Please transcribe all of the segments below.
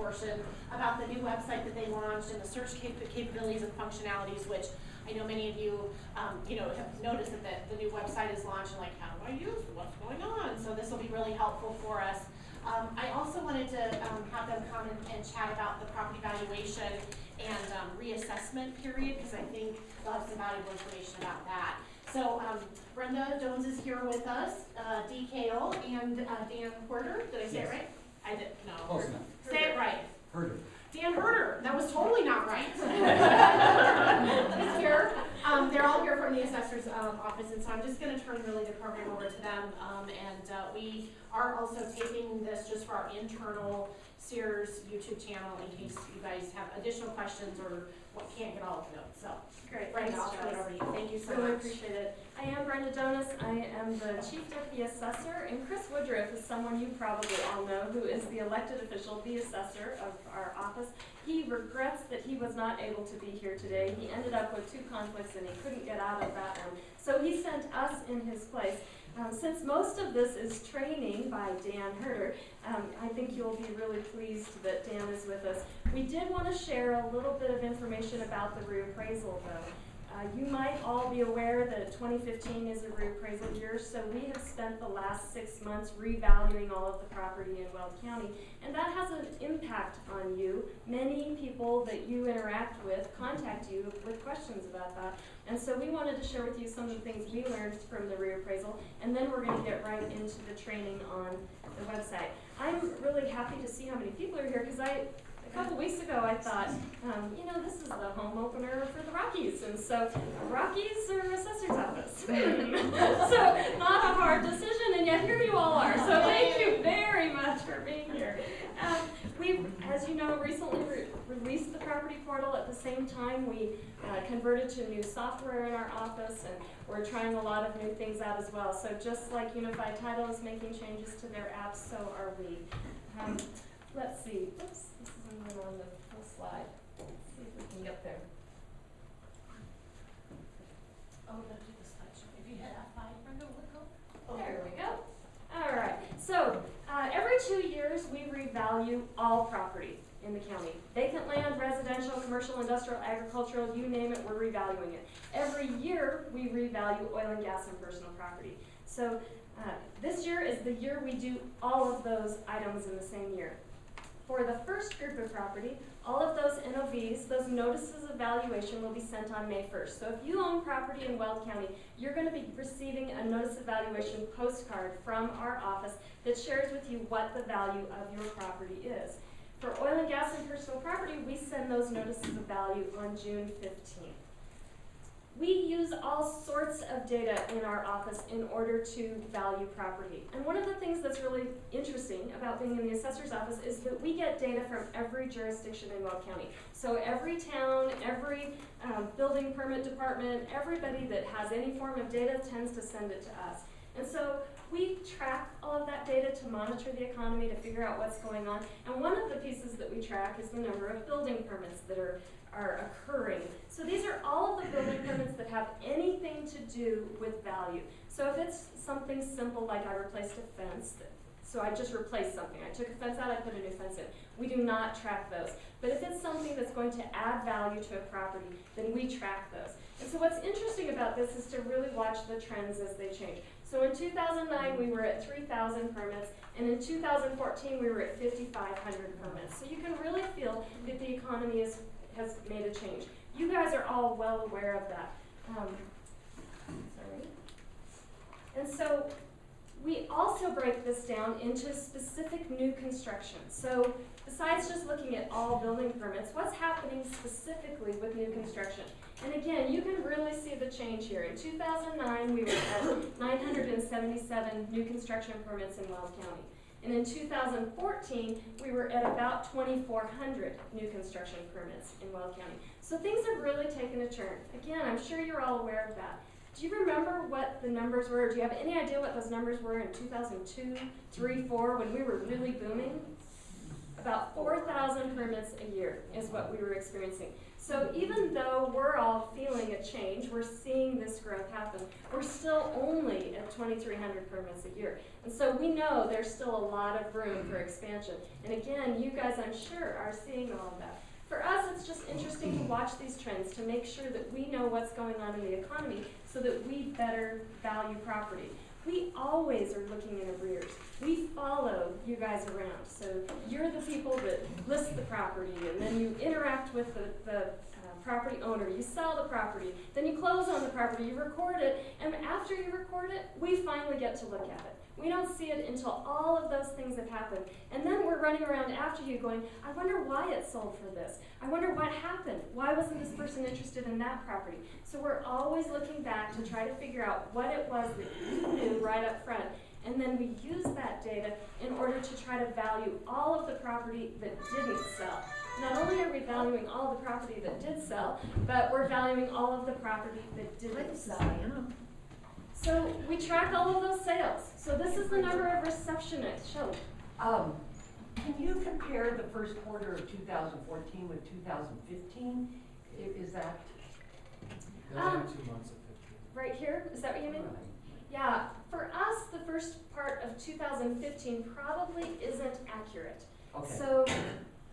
portion about the new website that they launched and the search capabilities and functionalities, which I know many of you, have noticed that the new website is launched and like, how do I use it? What's going on? So this will be really helpful for us. I also wanted to have them come and chat about the property valuation and reassessment period, because I think they'll have some valuable information about that. So Brenda Jones is here with us, Dee Kale, and Dan Herder. Did I say it right? I did, no. Close enough. Say it right. Herder. Dan Herder. That was totally not right. He's here. They're all here from the Assessors office, and so I'm just going to turn really the program over to them. We are also taping this just for our internal Sears YouTube channel in case you guys have additional questions or can't get all of the notes. So, great. Brenda, I'll turn it over to you. Thank you so really much. Appreciate it. I am Brenda Jonas. I am the Chief Deputy Assessor, and Chris Woodruff is someone you probably all know who is the elected official, the assessor of our office. He regrets that he was not able to be here today. He ended up with 2 conflicts and he couldn't get out of that one. So he sent us in his place. Since most of this is training by Dan Herder, I think you'll be really pleased that Dan is with us. We did want to share a little bit of information about the reappraisal, though. You might all be aware that 2015 is a reappraisal year, so we have spent the last 6 months revaluing all of the property in Weld County, and that has an impact on you. Many people that you interact with contact you with questions about that, and so we wanted to share with you some of the things we learned from the reappraisal, and then we're going to get right into the training on the website. I'm really happy to see how many people are here, because a couple weeks ago I thought, this is the home opener for the Rockies, and so Rockies or Assessor's office. So not a hard decision, and yet here you all are. So thank you very much for being here. We've, as you know, recently released the property portal. At the same time, we converted to new software in our office, and we're trying a lot of new things out as well. So just like Unified Title is making changes to their apps, so are we. Let's see. Oops, this isn't on the full slide. Let's see if we can get there. Oh, we're going to do the slideshow. If you hit F5, Brenda, will it go? Oh, there we go. All right. So every 2 years, we revalue all property in the county. Vacant land, residential, commercial, industrial, agricultural, you name it, we're revaluing it. Every year, we revalue oil and gas and personal property. So this year is the year we do all of those items in the same year. For the first group of property, all of those NOVs, those notices of valuation, will be sent on May 1st. So if you own property in Weld County, you're going to be receiving a notice of valuation postcard from our office that shares with you what the value of your property is. For oil and gas and personal property, we send those notices of value on June 15th. We use all sorts of data in our office in order to value property. And one of the things that's really interesting about being in the assessor's office is that we get data from every jurisdiction in Weld County. So every town, every building permit department, everybody that has any form of data tends to send it to us. And so we track all of that data to monitor the economy, to figure out what's going on. And one of the pieces that we track is the number of building permits that are occurring. So these are all of the building permits that have anything to do with value. So if it's something simple like I replaced a fence, so I just replaced something. I took a fence out, I put a new fence in. We do not track those. But if it's something that's going to add value to a property, then we track those. And so what's interesting about this is to really watch the trends as they change. So in 2009, we were at 3,000 permits, and in 2014, we were at 5,500 permits. So you can really feel that the economy has made a change. You guys are all well aware of that. Sorry. And so we also break this down into specific new construction. So besides just looking at all building permits, what's happening specifically with new construction? And again, you can really see the change here. In 2009, we were at 977 new construction permits in Weld County. And in 2014, we were at about 2,400 new construction permits in Weld County. So things have really taken a turn. Again, I'm sure you're all aware of that. Do you remember what the numbers were? Do you have any idea what those numbers were in 2002, 3, 4, when we were really booming? About 4,000 permits a year is what we were experiencing. So even though we're all feeling a change, we're seeing this growth happen, we're still only at 2,300 permits a year. And so we know there's still a lot of room for expansion. And again, you guys, I'm sure, are seeing all of that. For us, it's just interesting to watch these trends, to make sure that we know what's going on in the economy so that we better value property. We always are looking in arrears. We follow you guys around. So you're the people that list the property, and then you interact with the property owner. You sell the property, then you close on the property, you record it, and after you record it, we finally get to look at it. We don't see it until all of those things have happened. And then we're running around after you going, I wonder why it sold for this. I wonder what happened. Why wasn't this person interested in that property? So we're always looking back to try to figure out what it was that you knew right up front. And then we use that data in order to try to value all of the property that didn't sell. Not only are we valuing all of the property that did sell, but we're valuing all of the property that didn't sell. So we track all of those sales. So this is the number of receptionists. Shelley. Can you compare the first quarter of 2014 with 2015? Is that? Those are 2 months of 15. Right here? Is that what you mean? Right. Yeah. For us, the first part of 2015 probably isn't accurate. Okay. So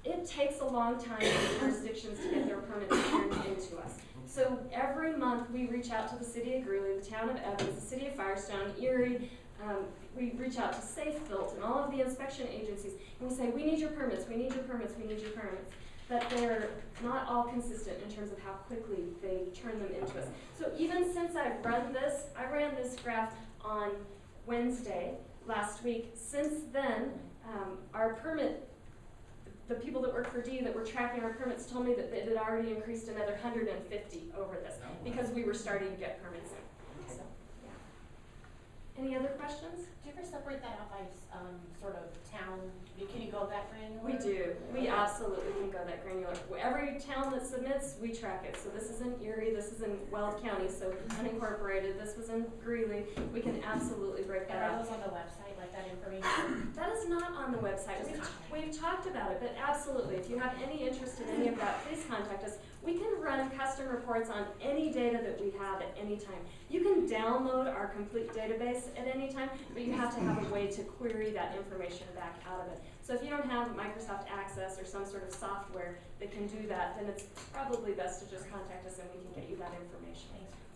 it takes a long time for jurisdictions to get their permits turned into us. So every month we reach out to the city of Greeley, the town of Evans, the city of Firestone, Erie. We reach out to Safe Built and all of the inspection agencies, and we say, we need your permits, we need your permits, we need your permits. But they're not all consistent in terms of how quickly they turn them into us. So even since I've run this, I ran this graph on Wednesday last week. Since then, our permit, the people that work for D that were tracking our permits told me that it had already increased another 150 over this because we were starting to get permits in. So, yeah. Any other questions? Do you ever separate that out by sort of town? Can you go that granular? We do. We absolutely can go that granular. Every town that submits, we track it. So this is in Erie, this is in Weld County, so unincorporated. This was in Greeley. We can absolutely break that And are out. those on the website, like that information? That is not on the website. We've talked about it, but absolutely, if you have any interest in any of that, please contact us. We can run custom reports on any data that we have at any time. You can download our complete database at any time, but you have to have a way to query that information back out of it. So if you don't have Microsoft Access or some sort of software that can do that, then it's probably best to just contact us and we can get you that information.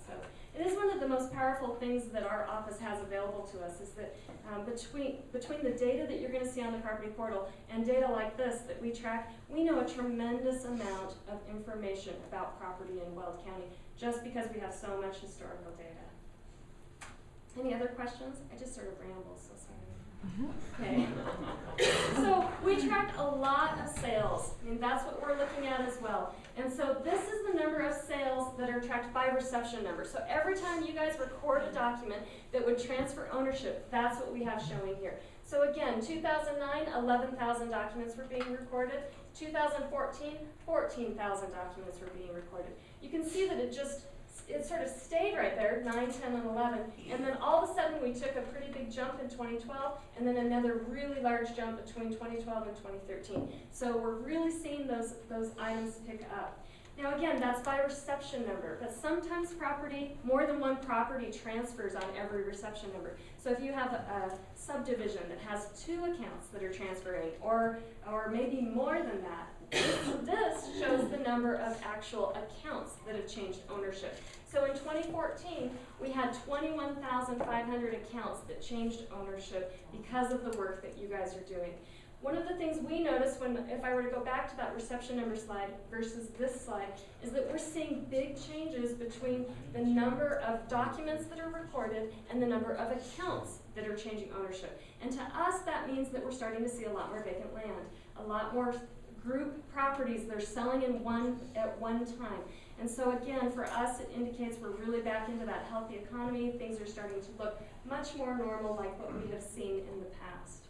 So it is one of the most powerful things that our office has available to us is that between the data that you're going to see on the property portal and data like this that we track, we know a tremendous amount of information about property in Weld County just because we have so much historical data. Any other questions? I just sort of ramble, so sorry. Okay. So we track a lot of sales. I mean, that's what we're looking at as well. And so this is the number of sales that are tracked by reception number. So every time you guys record a document that would transfer ownership, that's what we have showing here. So again, 2009, 11,000 documents were being recorded. 2014, 14,000 documents were being recorded. You can see that it sort of stayed right there, 9, 10, and 11, and then all of a sudden we took a pretty big jump in 2012, and then another really large jump between 2012 and 2013. So we're really seeing those items pick up. Now again, that's by reception number, but sometimes more than one property transfers on every reception number. So if you have a subdivision that has 2 accounts that are transferring, or maybe more than that, this shows the number of actual accounts that have changed ownership. So in 2014, we had 21,500 accounts that changed ownership because of the work that you guys are doing. One of the things we noticed if I were to go back to that reception number slide versus this slide, is that we're seeing big changes between the number of documents that are recorded and the number of accounts that are changing ownership. And to us, that means that we're starting to see a lot more vacant land, a lot more group properties that are selling at one time. And so again, for us, it indicates we're really back into that healthy economy. Things are starting to look much more normal like what we have seen in the past.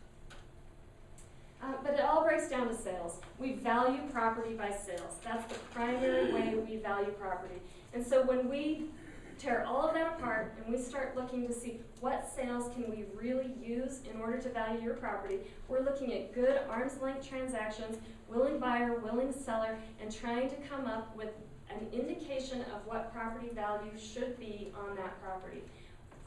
But it all breaks down to sales. We value property by sales. That's the primary way we value property. And so when we tear all of that apart and we start looking to see what sales can we really use in order to value your property, we're looking at good arm's length transactions, willing buyer, willing seller, and trying to come up with an indication of what property value should be on that property.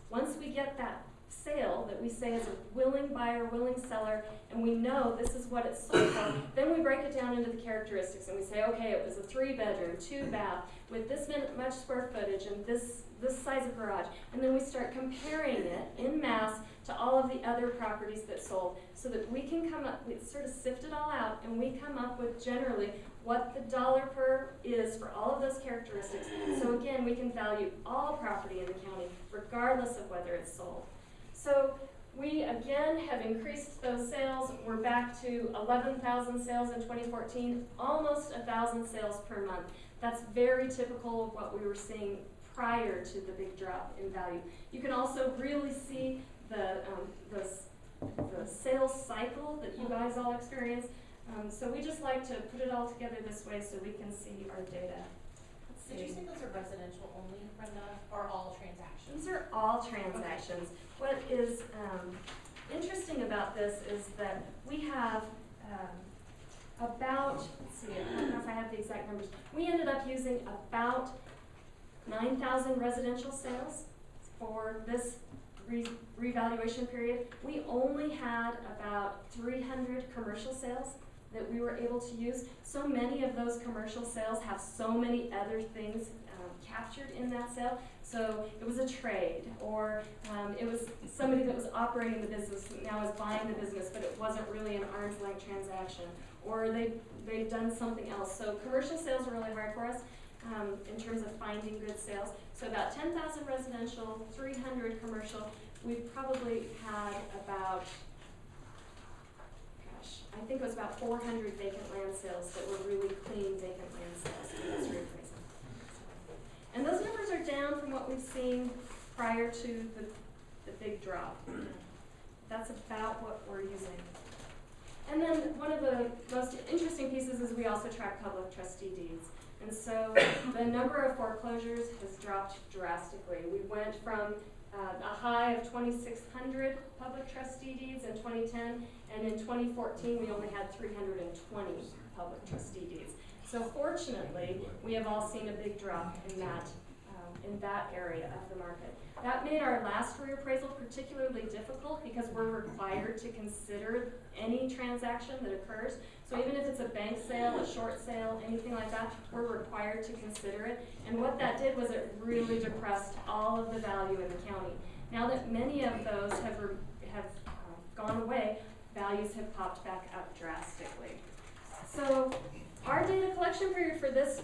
Once we get that sale that we say is a willing buyer, willing seller, and we know this is what it's sold for, then we break it down into the characteristics and we say, okay, it was a 3-bedroom, 2-bath, with this much square footage and this size of garage. And then we start comparing it in mass to all of the other properties that sold so that we can come up, we sort of sift it all out and we come up with generally what the dollar per is for all of those characteristics. So again, we can value all property in the county regardless of whether it's sold. So we again have increased those sales. We're back to 11,000 sales in 2014, almost 1,000 sales per month. That's very typical of what we were seeing prior to the big drop in value. You can also really see the sales cycle that you guys all experience. So we just like to put it all together this way so we can see our data. Did you say those are residential only, Brenda, or all transactions? These are all transactions. Okay. What is interesting about this is that we have about, let's see, I don't know if I have the exact numbers. We ended up using about 9,000 residential sales for this revaluation period. We only had about 300 commercial sales that we were able to use. So many of those commercial sales have so many other things captured in that sale. So it was a trade, or it was somebody that was operating the business and now is buying the business, but it wasn't really an arm's length transaction, or they'd done something else. So commercial sales are really hard for us in terms of finding good sales. So about 10,000 residential, 300 commercial. We've probably had about, I think it was about 400 vacant land sales that were really clean vacant land sales for this reappraisal. And those numbers are down from what we've seen prior to the big drop. That's about what we're using. And then one of the most interesting pieces is we also track public trustee deeds. And so the number of foreclosures has dropped drastically. We went from a high of 2,600 public trustee deeds in 2010, and in 2014 we only had 320 public trustee deeds. So fortunately, we have all seen a big drop in that area of the market. That made our last reappraisal particularly difficult because we're required to consider any transaction that occurs. So even if it's a bank sale, a short sale, anything like that, we're required to consider it. And what that did was it really depressed all of the value in the county. Now that many of those have gone away, values have popped back up drastically. So our data collection period for this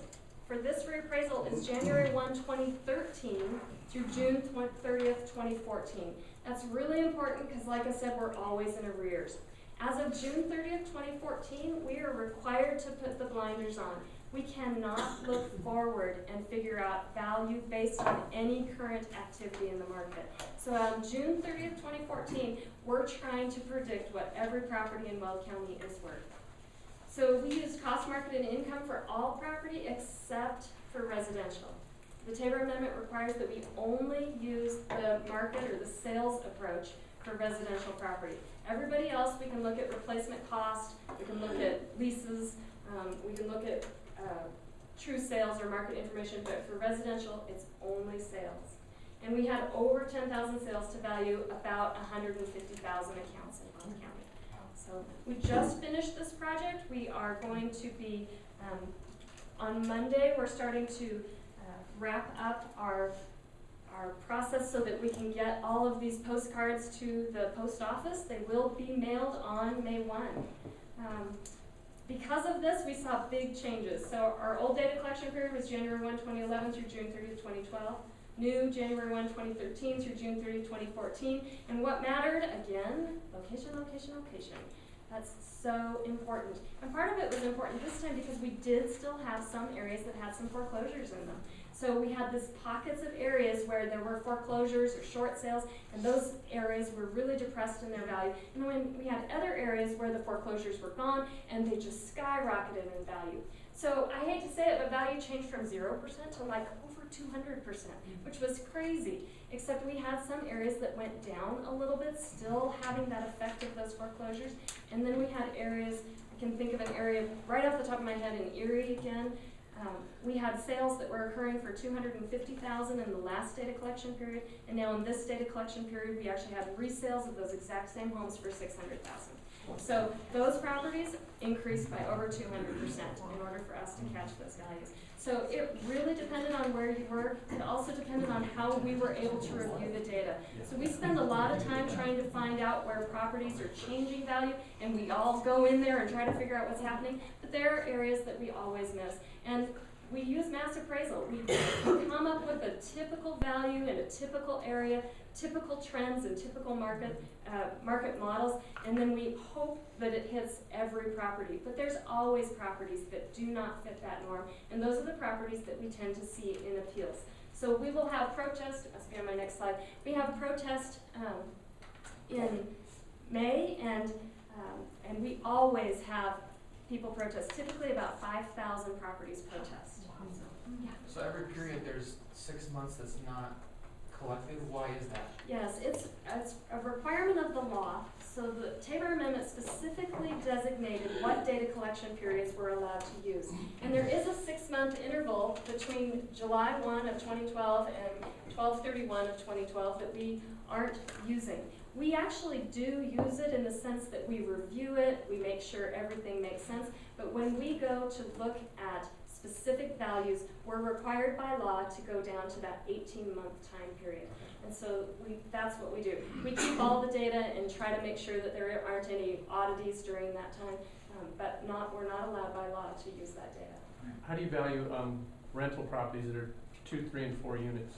reappraisal is January 1, 2013 through June 30th, 2014. That's really important because, like I said, we're always in arrears. As of June 30th, 2014, we are required to put the blinders on. We cannot look forward and figure out value based on any current activity in the market. So on June 30th, 2014, we're trying to predict what every property in Weld County is worth. So we used cost, market, and income for all property except for residential. The Tabor Amendment requires that we only use the market or the sales approach for residential property. Everybody else, we can look at replacement cost, we can look at leases, we can look at true sales or market information, but for residential, it's only sales. And we had over 10,000 sales to value about 150,000 accounts in Weld County. So we just finished this project. We are going to be, on Monday, we're starting to wrap up our process so that we can get all of these postcards to the post office. They will be mailed on May 1. Because of this, we saw big changes. So our old data collection period was January 1, 2011 through June 30, 2012. New January 1, 2013 through June 30, 2014. And what mattered, again, location, location, location. That's so important. And part of it was important this time because we did still have some areas that had some foreclosures in them. So we had these pockets of areas where there were foreclosures or short sales, and those areas were really depressed in their value. And then we had other areas where the foreclosures were gone and they just skyrocketed in value. So I hate to say it, but value changed from 0% to like over 200%, which was crazy. Except we had some areas that went down a little bit, still having that effect of those foreclosures. And then we had areas, I can think of an area right off the top of my head in Erie again. We had sales that were occurring for $250,000 in the last data collection period, and now in this data collection period, we actually had resales of those exact same homes for $600,000. So those properties increased by over 200% in order for us to catch those values. So it really depended on where you were. It also depended on how we were able to review the data. So we spend a lot of time trying to find out where properties are changing value, and we all go in there and try to figure out what's happening, but there are areas that we always miss. And we use mass appraisal. We come up with a typical value in a typical area, typical trends and typical market models, and then we hope that it hits every property. But there's always properties that do not fit that norm, and those are the properties that we tend to see in appeals. So we will have protest, must be on my next slide, we have protest in May, and we always have people protest, typically about 5,000 properties protest. Yeah. So every period there's 6 months that's not collected. Why is that? Yes, it's a requirement of the law. So the Tabor Amendment specifically designated what data collection periods we're allowed to use. And there is a 6-month interval between July 1 of 2012 and 12/31 of 2012 that we aren't using. We actually do use it in the sense that we review it, we make sure everything makes sense, but when we go to look at specific values, we're required by law to go down to that 18-month time period. And so that's what we do. We keep all the data and try to make sure that there aren't any oddities during that time, but we're not allowed by law to use that data. How do you value rental properties that are 2, 3, and 4 units?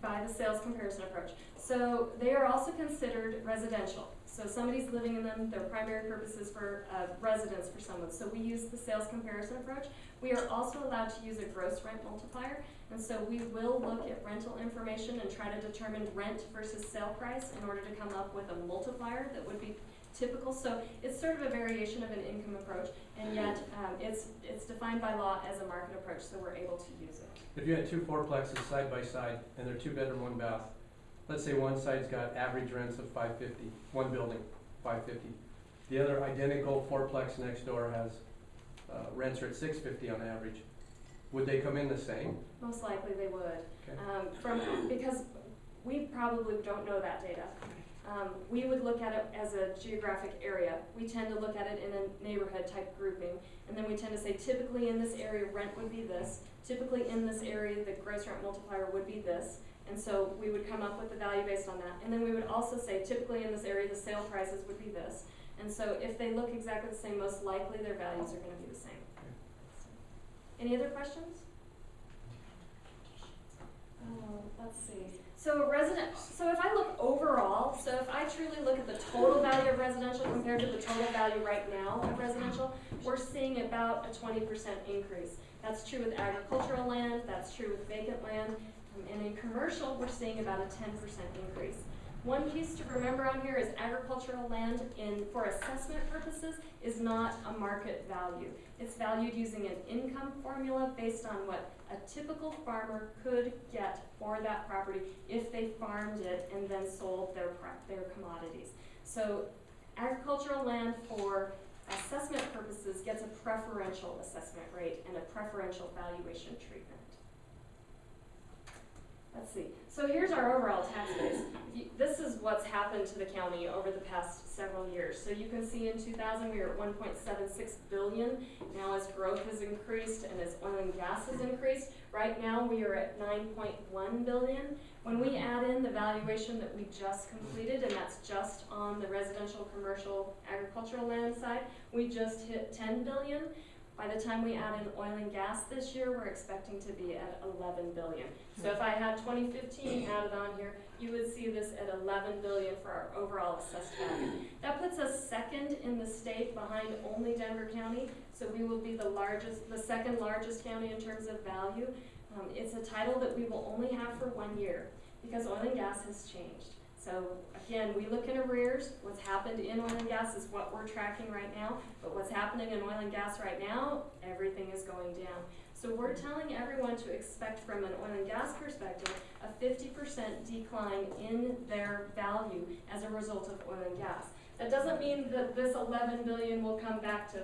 By the sales comparison approach. So they are also considered residential. So somebody's living in them, their primary purpose is for residence for someone. So we use the sales comparison approach. We are also allowed to use a gross rent multiplier. And so we will look at rental information and try to determine rent versus sale price in order to come up with a multiplier that would be typical. So it's sort of a variation of an income approach, and yet it's defined by law as a market approach, so we're able to use it. If you had 2 fourplexes side by side and they're 2-bedroom, 1 bath, let's say one side's got average rents of $550, one building, $550. The other identical fourplex next door has rents are at $650 on average. Would they come in the same? Most likely they would, Okay. because we probably don't know that data. We would look at it as a geographic area. We tend to look at it in a neighborhood type grouping, and then we tend to say typically in this area rent would be this, typically in this area the gross rent multiplier would be this, and so we would come up with the value based on that. And then we would also say typically in this area the sale prices would be this, and so if they look exactly the same, most likely their values are going to be the same. Any other questions? Let's see. So if I look overall, so if I truly look at the total value of residential compared to the total value right now of residential, we're seeing about a 20% increase. That's true with agricultural land, that's true with vacant land, and in commercial, we're seeing about a 10% increase. One piece to remember on here is agricultural land for assessment purposes is not a market value. It's valued using an income formula based on what a typical farmer could get for that property if they farmed it and then sold their commodities. So agricultural land for assessment purposes gets a preferential assessment rate and a preferential valuation treatment. Let's see. So here's our overall tax base. This is what's happened to the county over the past several years. So you can see in 2000 we were at 1.76 billion. Now as growth has increased and as oil and gas has increased, right now we are at 9.1 billion. When we add in the valuation that we just completed, and that's just on the residential, commercial, agricultural land side, we just hit 10 billion. By the time we add in oil and gas this year, we're expecting to be at 11 billion. So if I had 2015 added on here, you would see this at 11 billion for our overall assessed value. That puts us second in the state behind only Denver County. So we will be the second largest county in terms of value. It's a title that we will only have for 1 year because oil and gas has changed. So again, we look in arrears. What's happened in oil and gas is what we're tracking right now. But what's happening in oil and gas right now, everything is going down. So we're telling everyone to expect from an oil and gas perspective a 50% decline in their value as a result of oil and gas. That doesn't mean that this 11 billion will come back to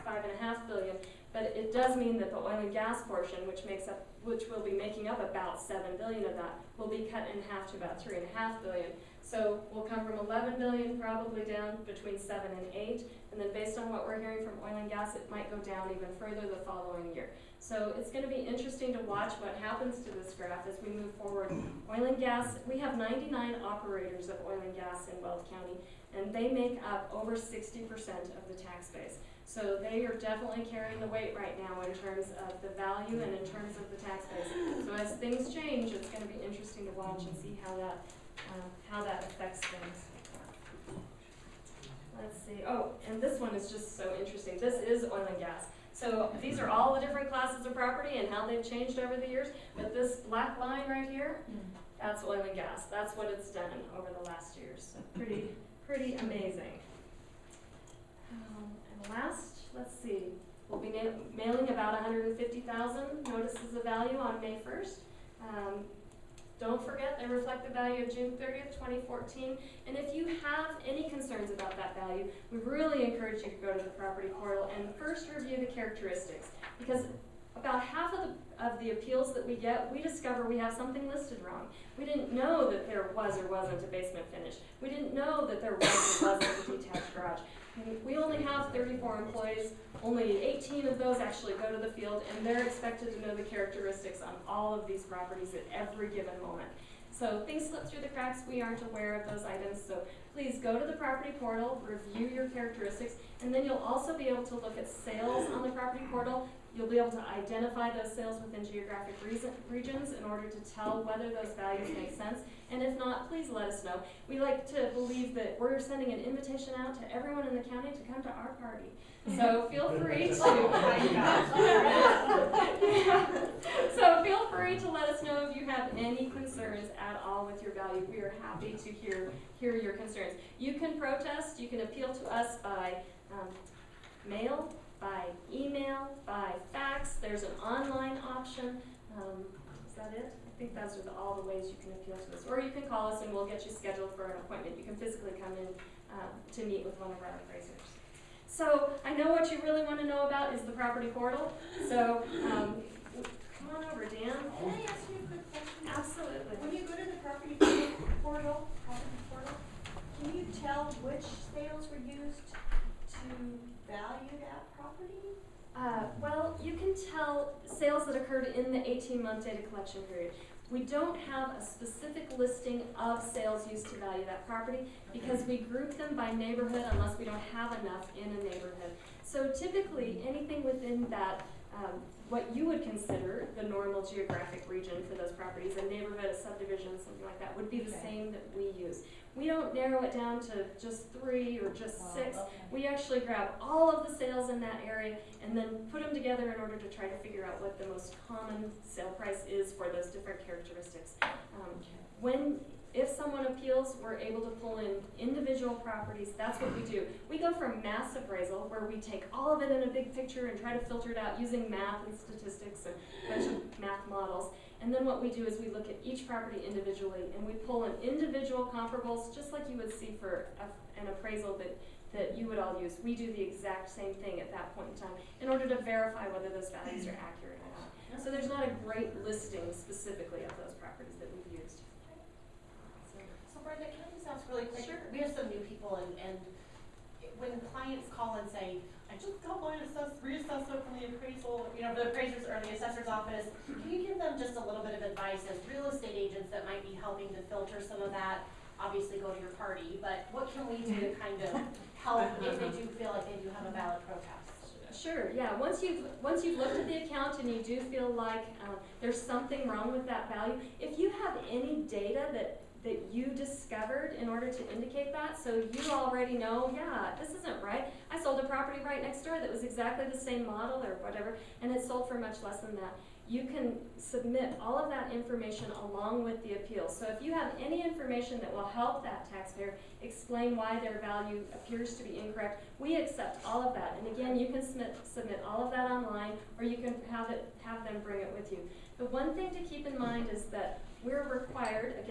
5.5 billion, but it does mean that the oil and gas portion, which will be making up about 7 billion of that, will be cut in half to about 3.5 billion. So we'll come from 11 billion probably down between 7 and 8, and then based on what we're hearing from oil and gas, it might go down even further the following year. So it's going to be interesting to watch what happens to this graph as we move forward. Oil and gas, we have 99 operators of oil and gas in Weld County, and they make up over 60% of the tax base. So they are definitely carrying the weight right now in terms of the value and in terms of the tax base. So as things change, it's going to be interesting to watch and see how that affects things. Let's see. Oh, and this one is just so interesting. This is oil and gas. So these are all the different classes of property and how they've changed over the years. But this black line right here, that's oil and gas. That's what it's done over the last years. So pretty amazing. And last, let's see, we'll be mailing about 150,000 notices of value on May 1st. Don't forget, they reflect the value of June 30th, 2014. And if you have any concerns about that value, we really encourage you to go to the property portal and first review the characteristics. Because about half of the appeals that we get, we discover we have something listed wrong. We didn't know that there was or wasn't a basement finish. We didn't know that there was or wasn't a detached garage. We only have 34 employees. Only 18 of those actually go to the field, and they're expected to know the characteristics on all of these properties at every given moment. So things slip through the cracks. We aren't aware of those items. So please go to the property portal, review your characteristics, and then you'll also be able to look at sales on the property portal. You'll be able to identify those sales within geographic regions in order to tell whether those values make sense. And if not, please let us know. We like to believe that we're sending an invitation out to everyone in the county to come to our party. So feel free to. Oh my gosh. So feel free to let us know if you have any concerns at all with your value. We are happy to hear your concerns. You can protest. You can appeal to us by mail, by email, by fax. There's an online option. Is that it? I think those are all the ways you can appeal to us. Or you can call us and we'll get you scheduled for an appointment. You can physically come in to meet with one of our appraisers. So I know what you really want to know about is the property portal. So come on over, Dan. Can I ask you a quick question? Absolutely. When you go to the property portal, can you tell which sales were used to value that property? Well, you can tell sales that occurred in the 18-month data collection period. We don't have a specific listing of sales used to value that property because we group them by neighborhood unless we don't have enough in a neighborhood. So typically, anything within that, what you would consider the normal geographic region for those properties, a neighborhood, a subdivision, something like that, would be the same that we use. We don't narrow it down to just 3 or just 6. Okay. We actually grab all of the sales in that area and then put them together in order to try to figure out what the most common sale price is for those different characteristics. If someone appeals, we're able to pull in individual properties. That's what we do. We go from mass appraisal, where we take all of it in a big picture and try to filter it out using math and statistics and a bunch of math models. And then what we do is we look at each property individually and we pull in individual comparables, just like you would see for an appraisal that you would all use. We do the exact same thing at that point in time in order to verify whether those values are accurate or not. So there's not a great listing specifically of those properties that we've used. So Brenda, can I just ask really quick? Sure. We have some new people and when clients call and say, I just got my reassessor from the appraisal, the appraisers or the assessor's office, can you give them just a little bit of advice as real estate agents that might be helping to filter some of that? Obviously go to your party, but what can we do to kind of help if they do feel like they do have a valid protest? Sure, yeah, once you've looked at the account and you do feel like, there's something wrong with that value, if you have any data that you discovered in order to indicate that, so you already know, yeah, this isn't right. I sold a property right next door that was exactly the same model or whatever, and it sold for much less than that. You can submit all of that information along with the appeal. So if you have any information that will help that taxpayer explain why their value appears to be incorrect, we accept all of that. And again, you can submit all of that online, or you can have them bring it with you. The one thing to keep in mind is that we're required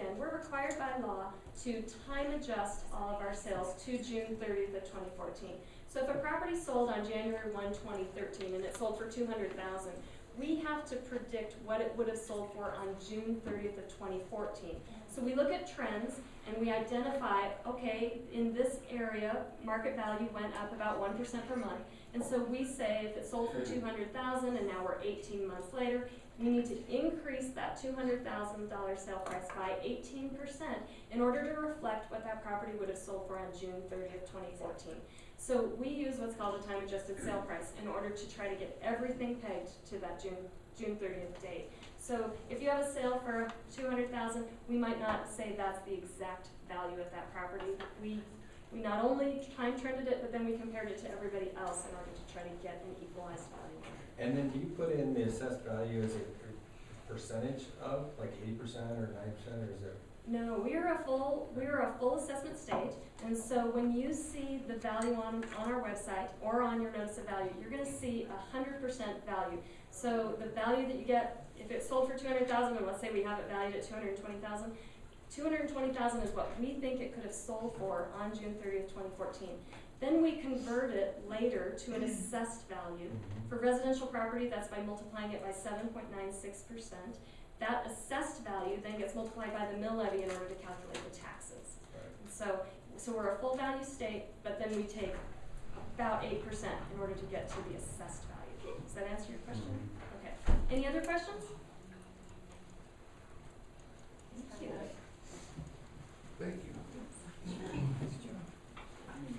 by law to time adjust all of our sales to June 30th of 2014. So if a property sold on January 1, 2013, and it sold for $200,000, we have to predict what it would have sold for on June 30th of 2014. So we look at trends and we identify, okay, in this area, market value went up about 1% per month. And so we say if it sold for $200,000 and now we're 18 months later, we need to increase that $200,000 sale price by 18% in order to reflect what that property would have sold for on June 30th, 2014. So we use what's called a time-adjusted sale price in order to try to get everything pegged to that June 30th date. So if you have a sale for $200,000, we might not say that's the exact value of that property. We not only time trended it, but then we compared it to everybody else in order to try to get an equalized value. And then do you put in the assessed value as a percentage of, like 80% or 90%, or is it? No, we are a full assessment state, and so when you see the value on our website or on your notice of value, you're going to see 100% value. So the value that you get, if it's sold for $200,000, and let's say we have it valued at $220,000, $220,000 is what we think it could have sold for on June 30th, 2014. Then we convert it later to an assessed value. For residential property, that's by multiplying it by 7.96%. That assessed value then gets multiplied by the mill levy in order to calculate the taxes. Right. So we're a full value state, but then we take about 8% in order to get to the assessed value. Does that answer your question? Okay. Any other questions? Thank you. Thank you.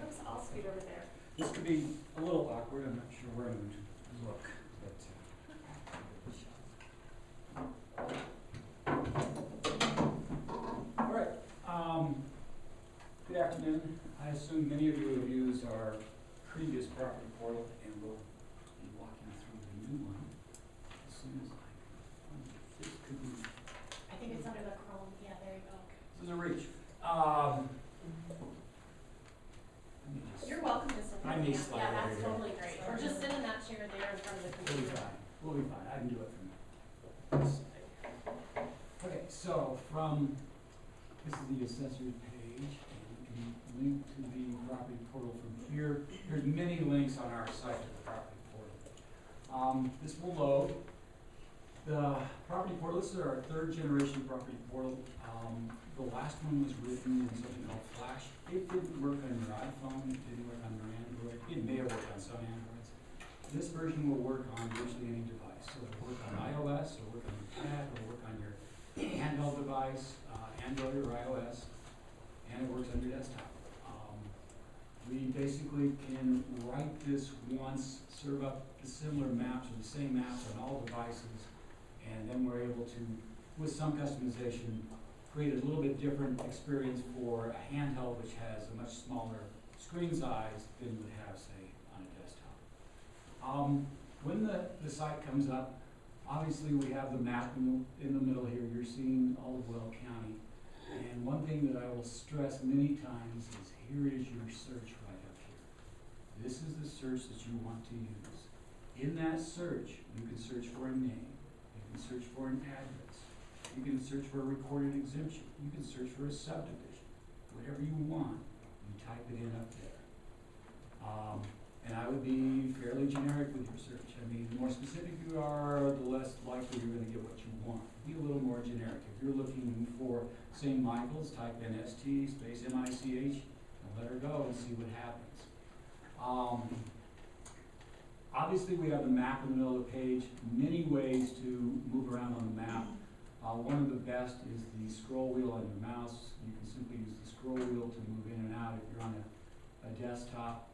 Oops, I'll scoot over there. This could be a little awkward, I'm not sure where I'm going to look, but, all right, good afternoon. I assume many of you have used our previous property portal, and we'll be walking through the new one as soon as I can find it. This could be, I think it's under the Chrome, yeah, there you go. this is a reach. Let me just- You're welcome to sit I there. may Yeah, slide yeah, over that's here. totally great. Or just sit in that chair there in front of the We'll be computer. fine. We'll be fine. I can do it from this side. Okay, so this is the assessor's page, and you can link to the property portal from here. There's many links on our site to the property portal. This will load. The property portal, this is our third generation property portal. The last one was written in something called Flash. It didn't work on your iPhone, it didn't work on your Android. It may have worked on some Androids. This version will work on virtually any device. So it'll work on iOS, it'll work on your pad, it'll work on your handheld device, Android or iOS, and it works on your desktop. We basically can write this once, serve up the similar maps or the same maps on all devices, and then we're able to, with some customization, create a little bit different experience for a handheld which has a much smaller screen size than you would have, say, on a desktop. When the site comes up, obviously we have the map in the middle here. You're seeing all of Weld County. And one thing that I will stress many times is here is your search right up here. This is the search that you want to use. In that search, you can search for a name. You can search for an address. You can search for a recorded exemption. You can search for a subdivision. Whatever you want, you type it in up there. And I would be fairly generic with your search. I mean, the more specific you are, the less likely you're going to get what you want. Be a little more generic. If you're looking for St. Michael's, type in ST space MICH and let her go and see what happens. Obviously, we have the map in the middle of the page. Many ways to move around on the map. One of the best is the scroll wheel on your mouse. You can simply use the scroll wheel to move in and out if you're on a desktop.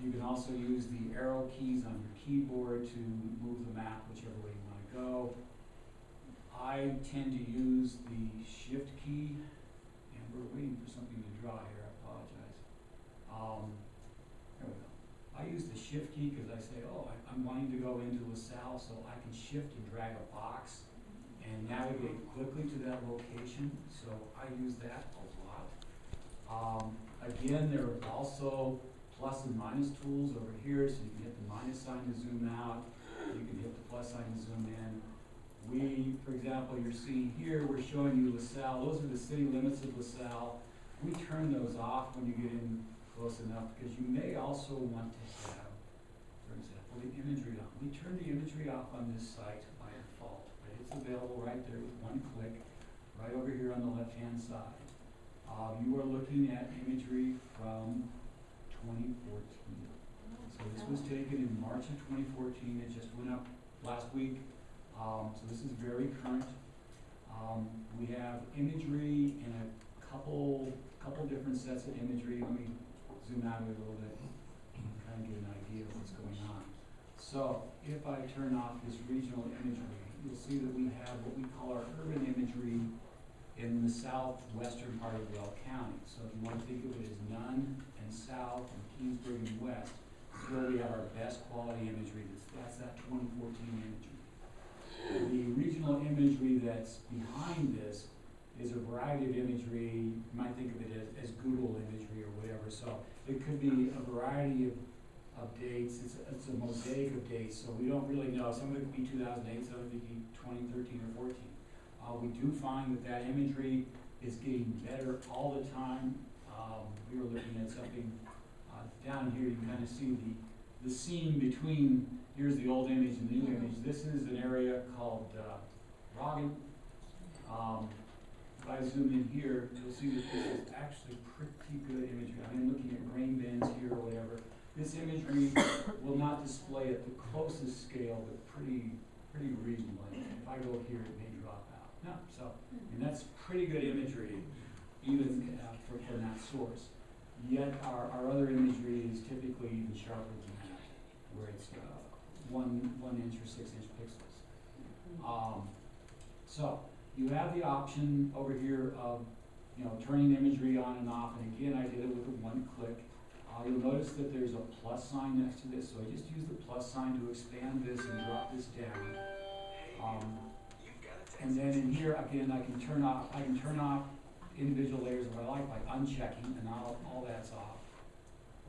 You can also use the arrow keys on your keyboard to move the map whichever way you wanna go. I tend to use the shift key, and we're waiting for something to dry here, I apologize. There we go. I use the shift key because I say, oh, I'm wanting to go into LaSalle, so I can shift and drag a box and navigate quickly to that location, so I use that a lot. Again, there are also plus and minus tools over here, so you can hit the minus sign to zoom out, you can hit the plus sign to zoom in. We, for example, you're seeing here, we're showing you LaSalle, those are the city limits of LaSalle. We turn those off when you get in close enough, because you may also want to have, for example, the imagery on. We turn the imagery off on this site by default, but it's available right there with one click, right over here on the left-hand side. You are looking at imagery from 2014. So this was taken in March of 2014, it just went up last week. So this is very current. We have imagery in a couple different sets of imagery. Let me zoom out a little bit and kind of get an idea of what's going on. So if I turn off this regional imagery, you'll see that we have what we call our urban imagery in the southwestern part of Weld County. So if you want to think of it as Nunn and South and Keensburg and West, where we have our best quality imagery. That's that 2014 imagery. The regional imagery that's behind this is a variety of imagery. You might think of it as Google imagery or whatever. So it could be a variety of dates. It's a mosaic of dates, so we don't really know. Some of it could be 2008, some of it could be 2013 or 14. We do find that imagery is getting better all the time. We were looking at something down here. You can kind of see the scene between, here's the old image and the new image. This is an area called Roggin. If I zoom in here, you'll see that this is actually pretty good imagery. I mean, looking at grain bins here or whatever. This imagery will not display at the closest scale, but pretty reasonably. If I go here, it may drop out. No, so, and that's pretty good imagery, even from that source. Yet our other imagery is typically even sharper than that, where it's 1 inch or 6 inch pixels. So you have the option over here of turning imagery on and off, and again I did it with a 1 click. You'll notice that there's a plus sign next to this, so I just use the plus sign to expand this and drop this down. And then in here again I can turn off individual layers if I like by unchecking, and all that's off.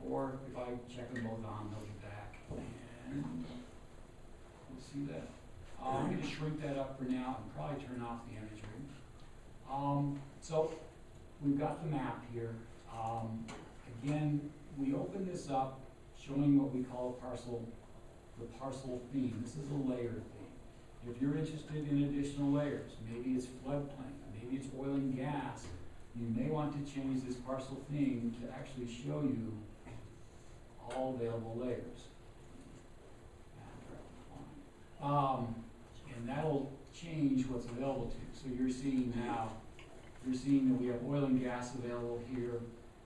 Or if I check them both on, they'll be back. And we'll see that. I'm going to shrink that up for now and probably turn off the imagery. So we've got the map here. Again, we open this up showing what we call the parcel theme. This is a layer theme. If you're interested in additional layers, maybe it's floodplain, maybe it's oil and gas, you may want to change this parcel theme to actually show you all available layers. And that'll change what's available to you. So you're seeing that we have oil and gas available here.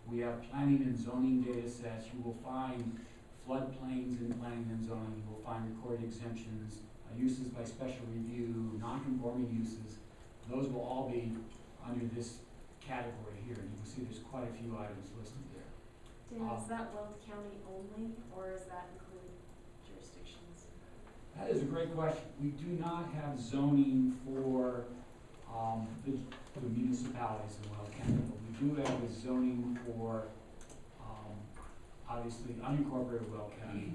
We have planning and zoning data sets. You will find floodplains in planning and zoning. You will find recorded exemptions, uses by special review, non-conforming uses. Those will all be under this category here. And you can see there's quite a few items listed there. Dan, is that Weld County only, or does that include jurisdictions? That is a great question. We do not have zoning for the municipalities in Weld County, but we do have a zoning for obviously unincorporated Weld County.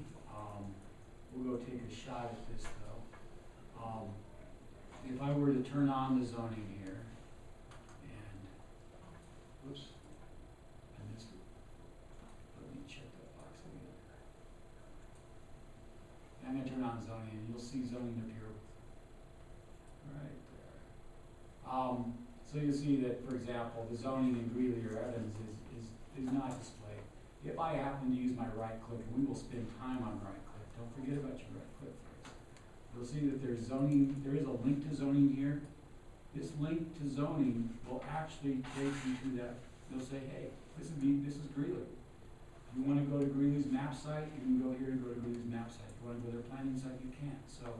We'll go take a shot at this though. If I were to turn on the zoning here, and whoops, I missed it. Let me check that box again. I'm going to turn on zoning, and you'll see zoning appear right there. So you'll see that, for example, the zoning in Greeley or Evans is not displayed. If I happen to use my right click, and we will spend time on right click, don't forget about your right click phrase. You'll see that there's zoning, there is a link to zoning here. This link to zoning will actually take you to that. They'll say, hey, this is Greeley. You wanna go to Greeley's map site, you can go here and go to Greeley's map site. You wanna go to their planning site, you can. So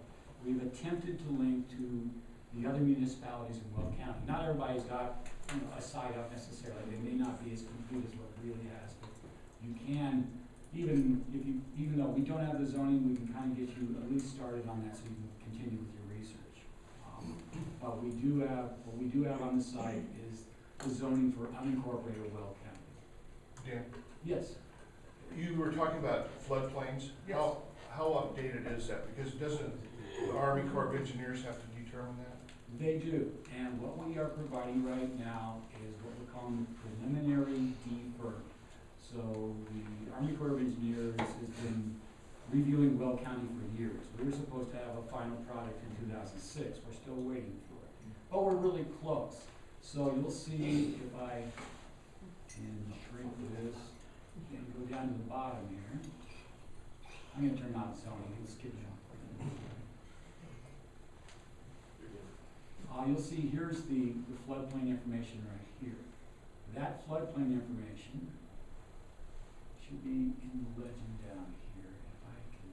we've attempted to link to the other municipalities in Weld County. Not everybody's got, a site up necessarily. They may not be as complete as what Greeley has, but you can, even though we don't have the zoning, we can kind of get you at least started on that so you can continue with your research. But what we do have on the site is the zoning for unincorporated Weld County. Dan, Yes. you were talking about floodplains. Yes. How outdated is that? Because doesn't the Army Corps of Engineers have to determine that? They do, and what we are providing right now is what we're calling preliminary deferred. So the Army Corps of Engineers has been reviewing Weld County for years. We were supposed to have a final product in 2006, we're still waiting for it. But we're really close. So you'll see if I can shrink this and go down to the bottom here. I'm gonna turn on zoning, let's skip jump. You'll see here's the floodplain information right here. That floodplain information should be in the legend down here, if I can.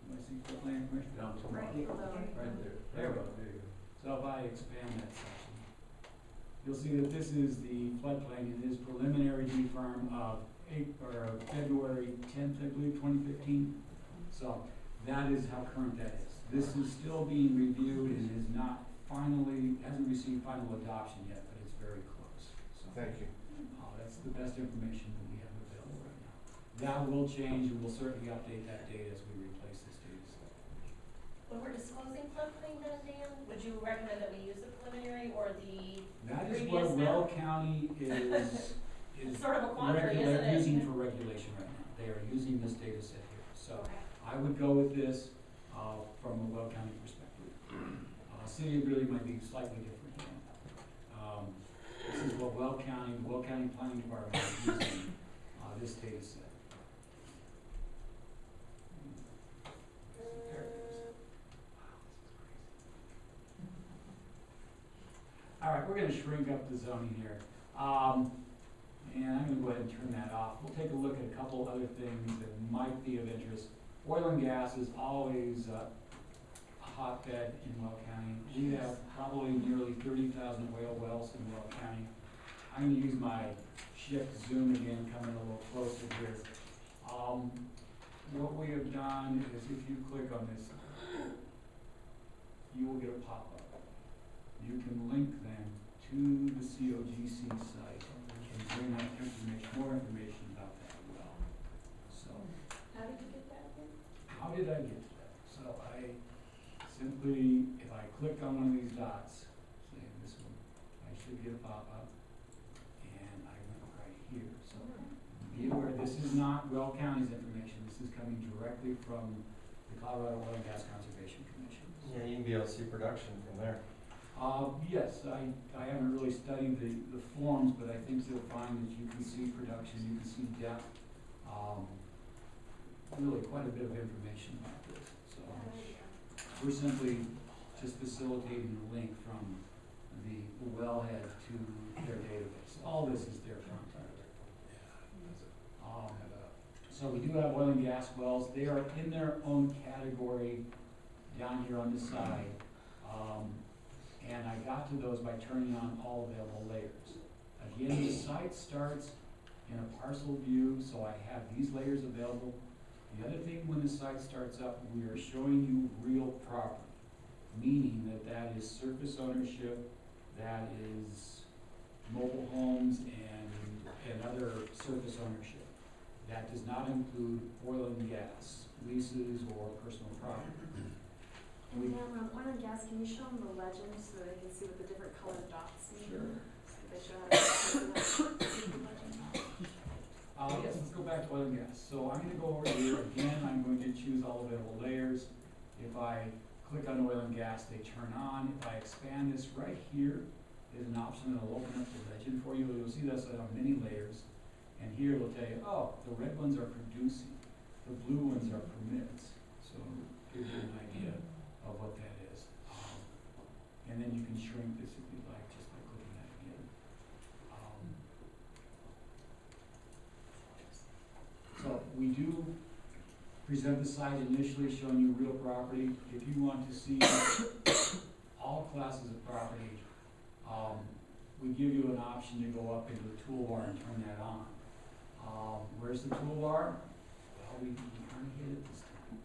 Do I see floodplain information? Down to Right here, right there. There we go. So if I expand that section, you'll see that this is the floodplain. It is preliminary DFIRM of February 10th, I believe, 2015. So that is how current that is. This is still being reviewed and is not hasn't received final adoption yet, but it's very close. So Thank you. that's the best information that we have available right now. That will change, and we'll certainly update that data as we replace this data set. When we're disclosing floodplain then, Dan, would you recommend that we use the preliminary or the That is previous what map? Weld County is It's sort of a quandary, isn't it? using for regulation right now. They are using this data set here. So Okay. I would go with this from a Weld County perspective. City of Greeley might be slightly different. This is what the Weld County Planning Department is using this data set. There it is. All right, we're going to shrink up the zoning here. And I'm going to go ahead and turn that off. We'll take a look at a couple other things that might be of interest. Oil and gas is always a hotbed in Weld County. We have probably nearly 30,000 oil wells in Weld County. I'm going to use my shift zoom again, coming a little closer here. What we have done is if you click on this, you will get a pop-up. You can link then to the COGC site and bring out more information about that well. So, How did you get that in? how did I get to that? So I simply, if I click on one of these dots, say this one, I should get a pop-up, and I went right here. So be aware, this is not Weld County's information. This is coming directly from the Colorado Oil and Gas Conservation Commission. Yeah, you can be able to see production from there. Yes, I haven't really studied the forms, but I think you'll find that you can see production, you can see depth, really quite a bit of information about this. So we're simply just facilitating the link from the wellhead to their database. All this is their content. So we do have oil and gas wells. They are in their own category down here on the side. And I got to those by turning on all available layers. Again, the site starts in a parcel view, so I have these layers available. The other thing, when the site starts up, we are showing you real property, meaning that that is surface ownership, that is mobile homes and other surface ownership. That does not include oil and gas, leases, or personal property. And then on oil and gas, can you show them the legend so they can see what the different colored dots mean? Sure. So they show how to Yes, let's go back to oil and gas. So I'm gonna go over here, again, I'm going to choose all available layers. If I click on oil and gas, they turn on. If I expand this right here, there's an option that'll open up the legend for you. You'll see that's on many layers. And here it'll tell you, oh, the red ones are producing, the blue ones are permits. So it gives you an idea of what that is. And then you can shrink this if you'd like, just by clicking that again. we do present the site initially showing you real property. If you want to see all classes of property, we give you an option to go up into the toolbar and turn that on. Where's the toolbar? Well, we kind of hit it this time.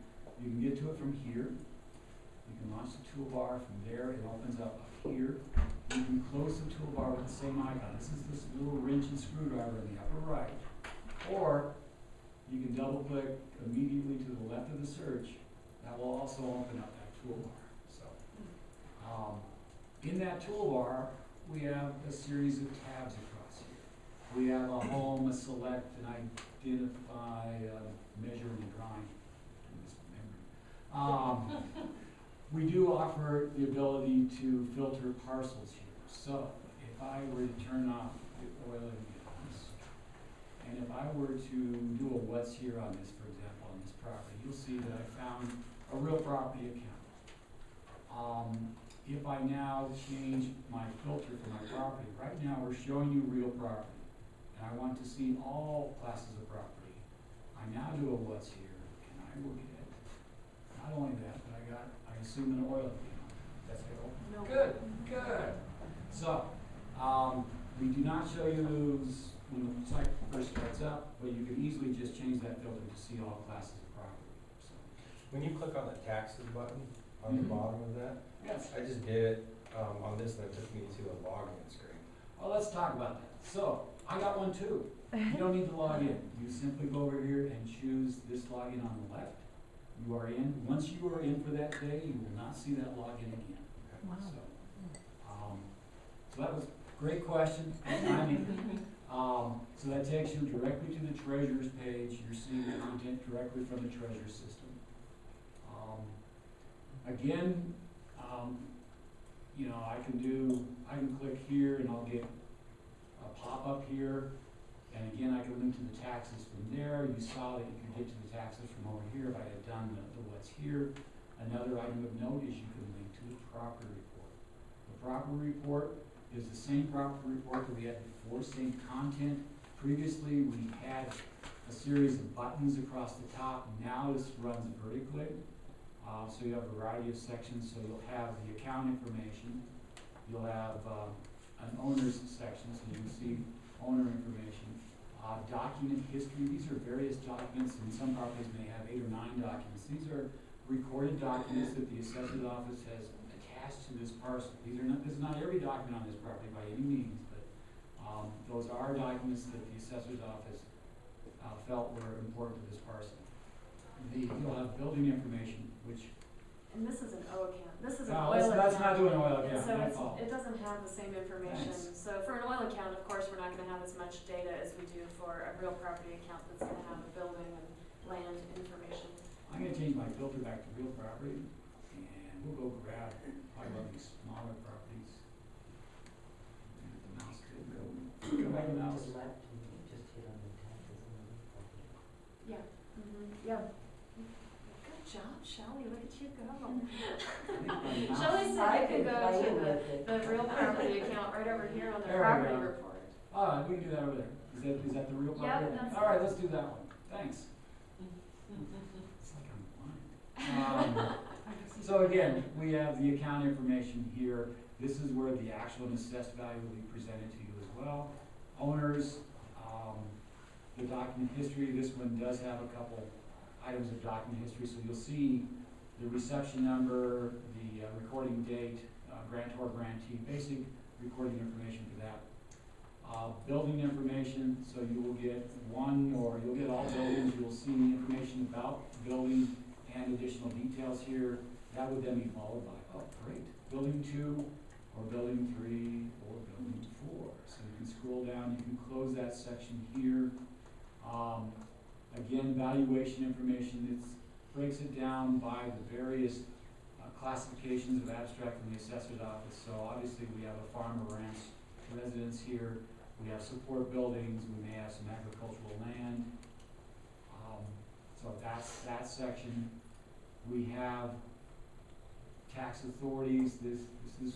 You can get to it from here. You can launch the toolbar from there. It opens up here. You can close the toolbar with the same icon. This is this little wrench and screwdriver in the upper right. Or you can double click immediately to the left of the search. That will also open up that toolbar. So, in that toolbar, we have a series of tabs across here. We have a home, a select, an identify, measure, and a drawing. We do offer the ability to filter parcels here. So if I were to turn off the oil and gas, and if I were to do a what's here on this, for example, on this property, you'll see that I found a real property account. If I now change my filter for my property, right now we're showing you real property, and I want to see all classes of property. I now do a what's here, and I will get not only that, but I assume an oil account. That's it. No. Good, good. So, we do not show you those when the site first starts up, but you can easily just change that filter to see all classes of property. So, When you click on the taxes button on the bottom of that, yes. I just did it, on this, and it took me to a login screen. Well, let's talk about that. So, I got one too. You don't need to log in. You simply go over here and choose this login on the left. You are in. Once you are in for that day, you will not see that login again. Wow. So that was a great question. I mean, so that takes you directly to the treasurer's page. You're seeing the content directly from the treasurer's system. Again, you know, I can click here and I'll get a pop-up here. And again, I can link to the taxes from there. You saw that you can get to the taxes from over here if I had done the what's here. Another item of note is you can link to the property report. The property report is the same property report that we had before, same content. Previously, we had a series of buttons across the top. Now this runs vertically. So you have a variety of sections. So you'll have the account information. You'll have an owner's section, so you can see owner information. Document history, these are various documents, and some properties may have 8 or 9 documents. These are recorded documents that the assessor's office has attached to this parcel. This is not every document on this property by any means, but those are documents that the assessor's office felt were important to this parcel. You'll have building information, which And this is an O account. This is an no, oil account. let's not do an oil And account. so My it's, fault. it doesn't have the same information. Thanks. So for an oil account, of course, we're not gonna have as much data as we do for a real property account that's gonna have a building and land information. I'm gonna change my filter back to real property, and we'll go grab probably one of these smaller properties. The mouse did go back to the mouse. left and you just hit on the taxes and Yeah. Yeah. Good job, Shelley. Look at you go. Shelley said you could go to the real property account right over here on the There we property go. report. We can do that over there. Is that the real Yeah, property? that's All right, it. let's do that one. Thanks. It's like I'm blind. So again, we have the account information here. This is where the actual and assessed value will be presented to you as well. Owners, the document history, this one does have a couple items of document history, so you'll see the reception number, the recording date, grantor, grantee, basic recording information for that. Building information, so you will get one, or you'll get all buildings, you'll see information about the building and additional details here. That would then be followed by, oh, great, building 2, or building 3, or building 4. So you can scroll down, you can close that section here. Again, valuation information, it breaks it down by the various classifications of abstract from the assessor's office. So obviously we have a farm or ranch residence here. We have support buildings. We may have some agricultural land. So that's that section. We have tax authorities. This is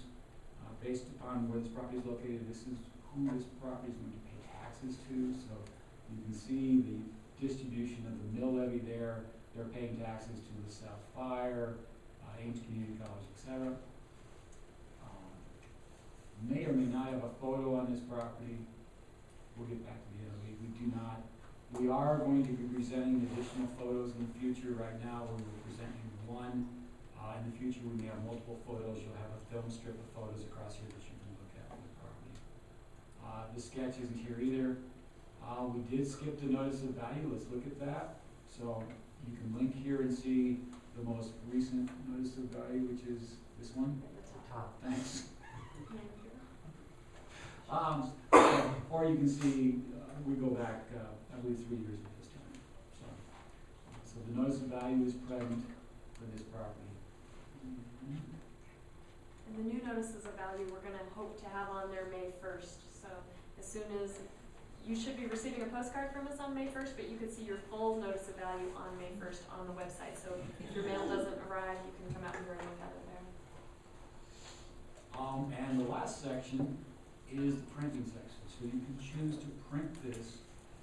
based upon where this property is located. This is who this property is going to pay taxes to. So you can see the distribution of the mill levy there. They're paying taxes to the South Fire, Ames Community College, etc. May or may not have a photo on this property. We'll get back to the NOV. We do not. We are going to be presenting additional photos in the future. Right now, we're presenting one. In the future, we may have multiple photos. You'll have a film strip of photos across here that you can look at for the property. The sketch isn't here either. We did skip the notice of value. Let's look at that. So you can link here and see the most recent notice of value, which is this one. Top. Thanks. Or you can see, we go back, I believe 3 years at this time. So the notice of value is present for this property. And the new notices of value, we're gonna hope to have on there May 1st. So as soon as, you should be receiving a postcard from us on May 1st, but you can see your full notice of value on May 1st on the website. So if your mail doesn't arrive, you can come out here and look at it there. And the last section is the printing section. So you can choose to print this.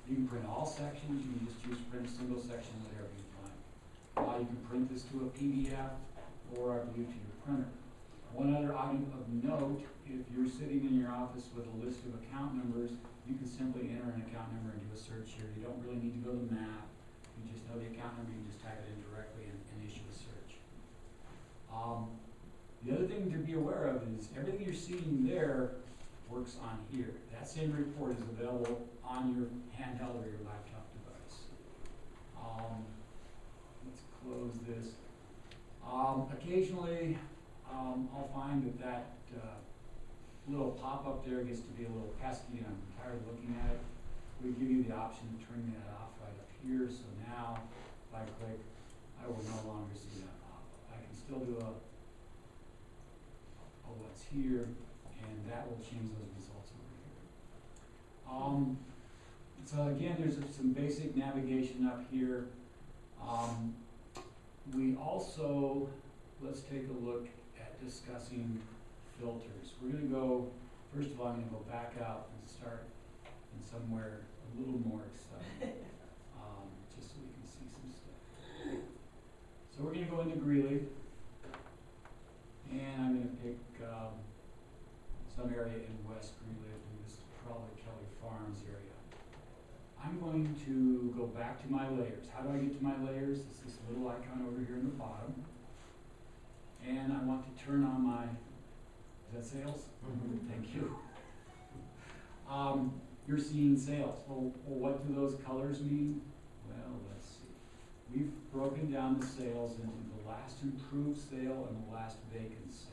You can print all sections, you can just choose to print a single section, whatever you'd like. You can print this to a PDF or I believe to your printer. One other item of note, if you're sitting in your office with a list of account numbers, you can simply enter an account number and do a search here. You don't really need to go to the map. You just know the account number, you can just type it in directly and issue a search. The other thing to be aware of is everything you're seeing there works on here. That same report is available on your handheld or your laptop device. Let's close this. Occasionally, I'll find that little pop-up there gets to be a little pesky and I'm tired of looking at it. We give you the option of turning that off right up here. So now, if I click, I will no longer see that pop-up. I can still do a what's here, and that will change those results over here. So again, there's some basic navigation up here. We also, let's take a look at discussing filters. We're going to go, first of all, I'm going to go back out and start in somewhere a little more exciting, just so we can see some stuff. So we're going to go into Greeley, and I'm going to pick some area in West Greeley. I believe this is probably Kelly Farms area. I'm going to go back to my layers. How do I get to my layers? It's this little icon over here in the bottom. And I want to turn on my, is that sales? Mm-hmm. Thank you. You're seeing sales. Well, what do those colors mean? Well, let's see. We've broken down the sales into the last improved sale and the last vacant sale.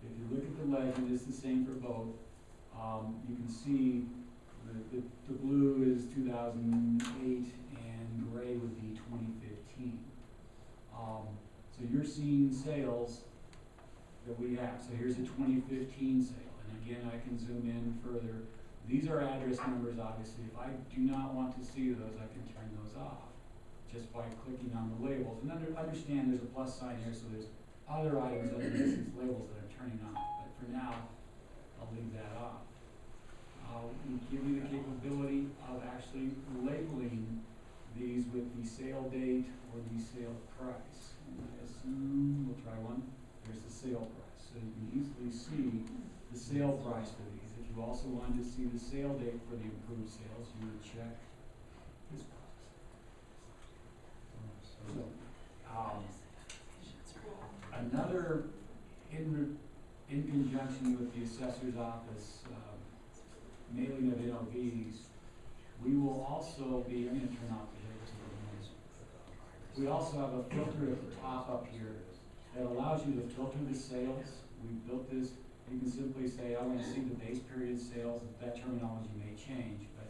If you look at the legend, it's the same for both. You can see the blue is 2008 and gray would be 2015. So you're seeing sales that we have. So here's a 2015 sale. And again, I can zoom in further. These are address numbers, obviously. If I do not want to see those, I can turn those off just by clicking on the labels. And understand there's a plus sign here, so there's other items underneath these labels that are turning off. But for now, I'll leave that off. We give you the capability of actually labeling these with the sale date or the sale price. And I assume, we'll try one, there's the sale price. So you can easily see the sale price for these. If you also wanted to see the sale date for the improved sales, you would check this box. So, another, in conjunction with the assessor's office, mailing of NOVs, we will also be, I'm going to turn off the labels a little noise. We also have a filter at the top up here that allows you to filter the sales. We built this. You can simply say, I want to see the base period sales. That terminology may change, but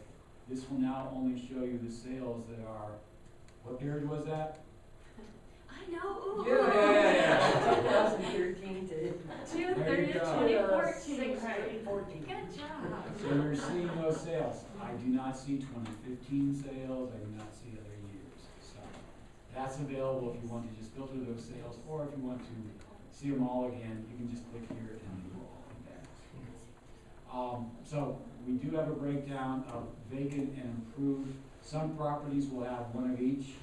this will now only show you the sales that are, what period was that? I know. Ooh. Yeah. 2013 to June There you 30th, go. 2014. Good job. So you're seeing those sales. I do not see 2015 sales. I do not see other years. So that's available if you want to just filter those sales, or if you want to see them all again, you can just click here and do all in there. So we do have a breakdown of vacant and improved Some properties will have one of each,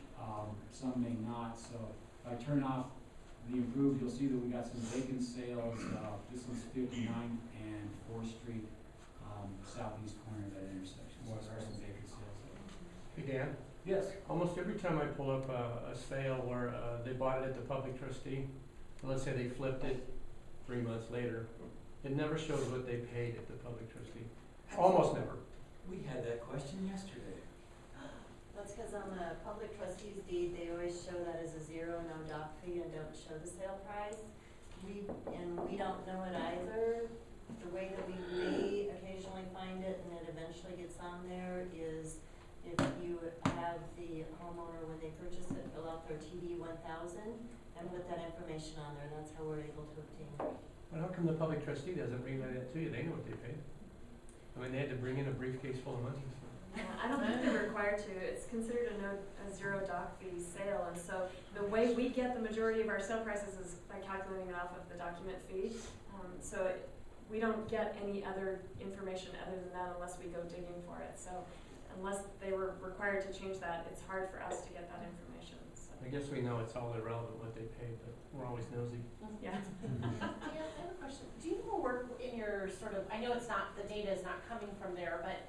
some may not, so if I turn off the improved, you'll see that we got some vacant sales, this is 59 and 4th Street, southeast corner of that intersection, so there are some vacant sales there. Hey Dan, Yes. almost every time I pull up a sale where they bought it at the public trustee, let's say they flipped it 3 months later, it never shows what they paid at the public trustee. Almost never. We had that question yesterday. That's because on the public trustees deed, they always show that as a zero, no dock fee, and don't show the sale price. We don't know it either. The way that we may occasionally find it, and it eventually gets on there, is if you have the homeowner, when they purchase it, fill out their TD 1000 and put that information on there, and that's how we're able to obtain it. But how come the public trustee doesn't relay that to you? They know what they paid. I mean, they had to bring in a briefcase full of money, so. I don't think they're required to. It's considered a zero dock fee sale, and so the way we get the majority of our sale prices is by calculating it off of the document fee. We don't get any other information other than that unless we go digging for it. So unless they were required to change that, it's hard for us to get that information. So. I guess we know it's all irrelevant what they paid, but we're always nosy. Yeah. Dan, I have a question. Do you work in your sort of, I know it's not, the data is not coming from there, but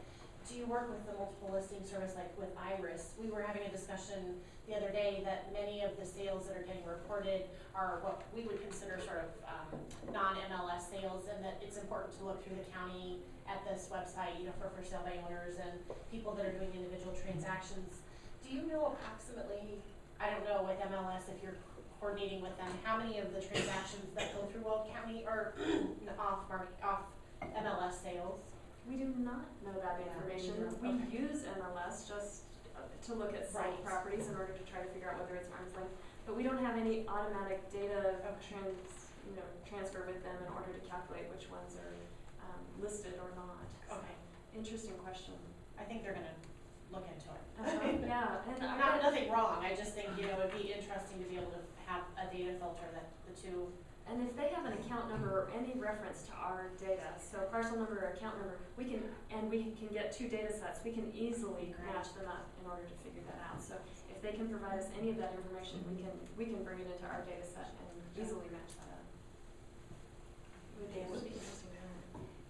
do you work with the multiple listing service like with Iris? We were having a discussion the other day that many of the sales that are getting reported are what we would consider sort of non-MLS sales, and that it's important to look through the county at this website, you know, for sale by owners and people that are doing individual transactions. Do you know approximately, I don't know, with MLS, if you're coordinating with them, how many of the transactions that go through Weld County are off MLS sales? We do not know that information. We use MLS just to look at sale properties in order to try to figure out whether it's arm's length. But we don't have any automatic data transfer with them in order to calculate which ones are listed or not. Okay. Interesting question. I think they're gonna look into it. Yeah, and Nothing wrong, I just think, you know, it'd be interesting to be able to have a data filter that the two. And if they have an account number or any reference to our data, so parcel number or account number, we can get 2 data sets. We can easily match them up in order to figure that out. So if they can provide us any of that information, we can bring it into our data set and easily match that up. It would be interesting to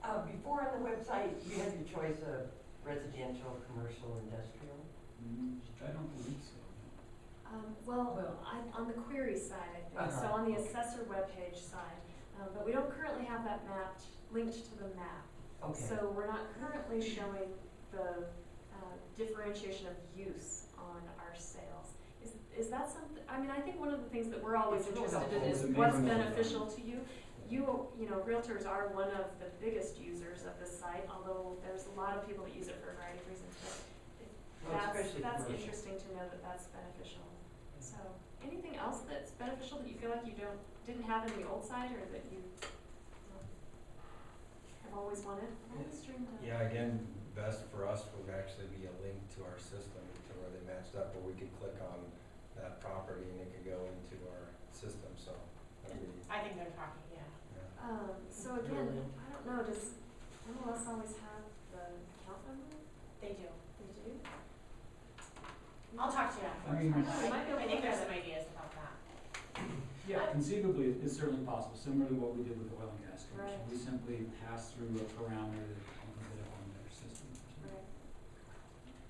know. Before on the website, you had your choice of residential, commercial, industrial. I don't believe so. On the query side, I think, so on the assessor webpage side, but we don't currently have that mapped, linked to the map. Okay. So we're not currently showing the differentiation of use on our sales. Is that something, I mean, I think one of the things that we're always interested in is what's beneficial to you. You know, realtors are one of the biggest users of this site, although there's a lot of people that use it for a variety of reasons. But that's interesting to know that that's beneficial. So, anything else that's beneficial that you feel like you didn't have in the old site, or that you have always wanted? I've always dreamed of. Yeah, again, best for us would actually be a link to our system to where they matched up, where we could click on that property and it could go into our system, so that'd be, I think they're talking, yeah. So again, I don't know, does MLS always have the account number? They do. They do? I'll talk to you afterwards. I mean- I think there's some ideas about that. Yeah, conceivably, it's certainly possible, similar to what we did with the oil and gas commission. Right. We simply pass through a parameter that opens it up on their system. Right.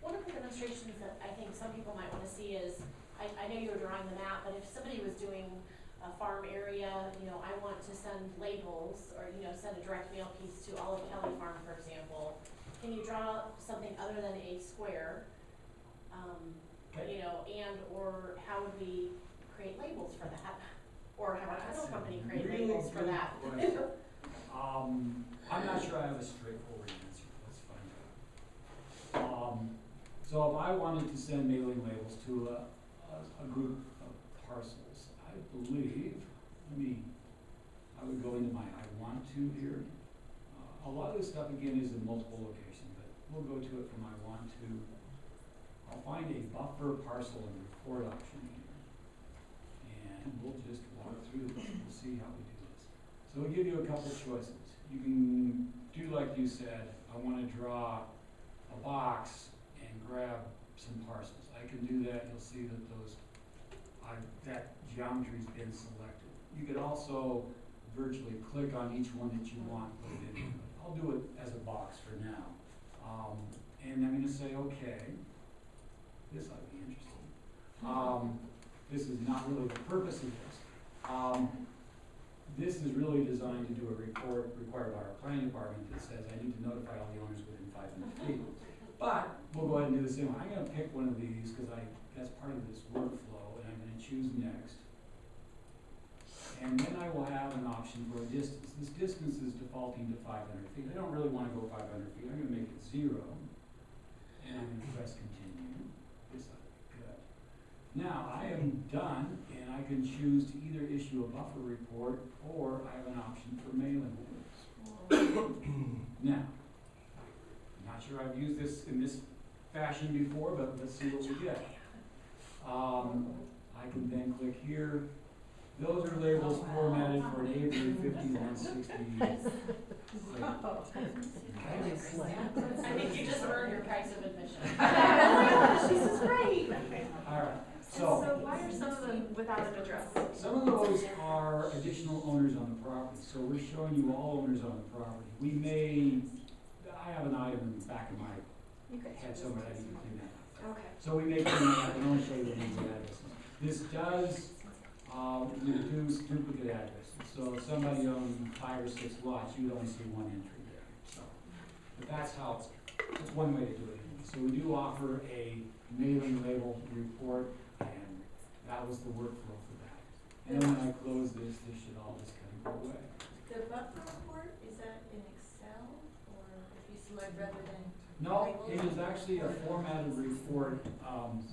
One of the demonstrations that I think some people might wanna see is, I know you were drawing the map, but if somebody was doing a farm area, you know, I want to send labels, or, you know, send a direct mail piece to Olive Kelly Farm, for example, can you draw something other than a square? You know, or how would we create labels for that? Or have a title company create Really labels for good that? question. I'm not sure I have a straightforward answer. Let's find out. So if I wanted to send mailing labels to a group of parcels, I believe, I would go into my I want to here. A lot of this stuff again is in multiple locations, but we'll go to it from I want to. I'll find a buffer parcel and report option here. And we'll just walk through this and see how we do this. So we'll give you a couple of choices. You can do like you said, I want to draw a box and grab some parcels. I can do that, you'll see that that geometry's been selected. You could also virtually click on each one that you want, put it in. I'll do it as a box for now. And I'm gonna say, okay, this ought to be interesting. This is not really the purpose of this. This is really designed to do a report required by our planning department that says I need to notify all the owners within 500 feet. But we'll go ahead and do the same one. I'm gonna pick one of these because that's part of this workflow, and I'm gonna choose next. And then I will have an option for a distance. This distance is defaulting to 500 feet. I don't really wanna go 500 feet. I'm gonna make it 0. And I'm gonna press continue. This ought to be good. Now, I am done, and I can choose to either issue a buffer report, or I have an option for mailing orders. Now, I'm not sure I've used this in this fashion before, but let's see what we get. I can then click here. Those are labels formatted for an Avery 5160. I think you just earned your price of admission. Oh my gosh, this is great. All right, So why are some of them without an address? some of those are additional owners on the property, so we're showing you all owners on the property. I have an item in the back of my head somewhere that I need to clean that up. Okay. So we may clean that up, and I'll show you the names of addresses. This does reduce duplicate addresses, so if somebody owns 5 or 6 lots, you'd only see one entry there, so. But that's one way to do it. So we do offer a mailing label report, and that was the workflow for that. And then when I close this should all just kind of go away. The buffer report, is that in Excel, or if you select rather than? No, it is actually a formatted report.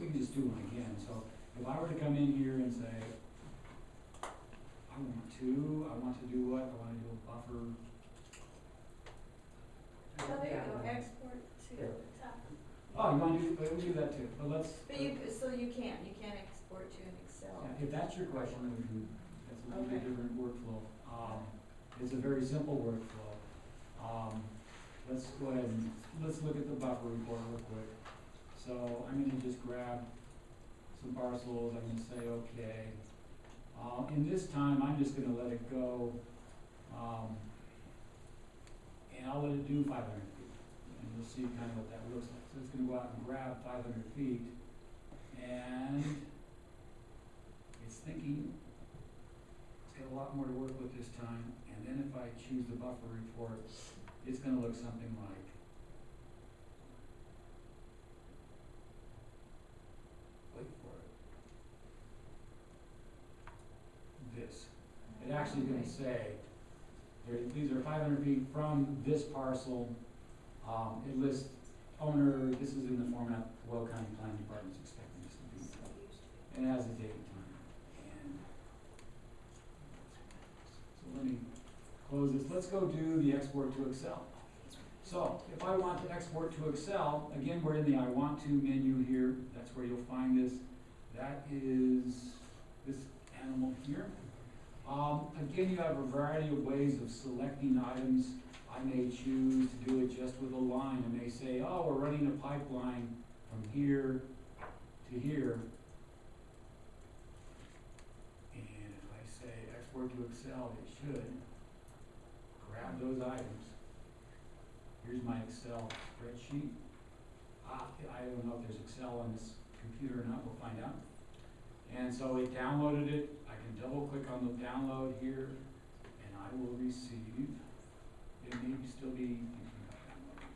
We can just do one again. So if I were to come in here and say, I want to do what? I want to do a buffer. Oh, there you go, export to the top. Oh, you want to we'll do that too. But let's. But you can't export to an Excel. Yeah, if that's your question, that's a little bit Okay. different workflow. It's a very simple workflow. Let's go ahead and let's look at the buffer report real quick. So I'm going to just grab some parcels. I'm going to say okay. In this time, I'm just going to let it go, and I'll let it do 500 feet, and you'll see kind of what that looks like. So it's going to go out and grab 500 feet, and it's thinking it's got a lot more to work with this time. And then if I choose the buffer report, it's going to look something like this. It's actually going to say, these are 500 feet from this parcel. It lists owner, this is in the format Weld County Planning Department's expecting this to be. And it has a date and time. And so let me close this. Let's go do the export to Excel. So if I want to export to Excel, again, we're in the I want to menu here. That's where you'll find this. That is this animal here. Again, you have a variety of ways of selecting items. I may choose to do it just with a line. I may say, oh, we're running a pipeline from here to here. And if I say export to Excel, it should grab those items. Here's my Excel spreadsheet. I don't know if there's Excel on this computer or not. We'll find out. And so it downloaded it. I can double click on the download here, and I will receive. It may still be thinking about downloading.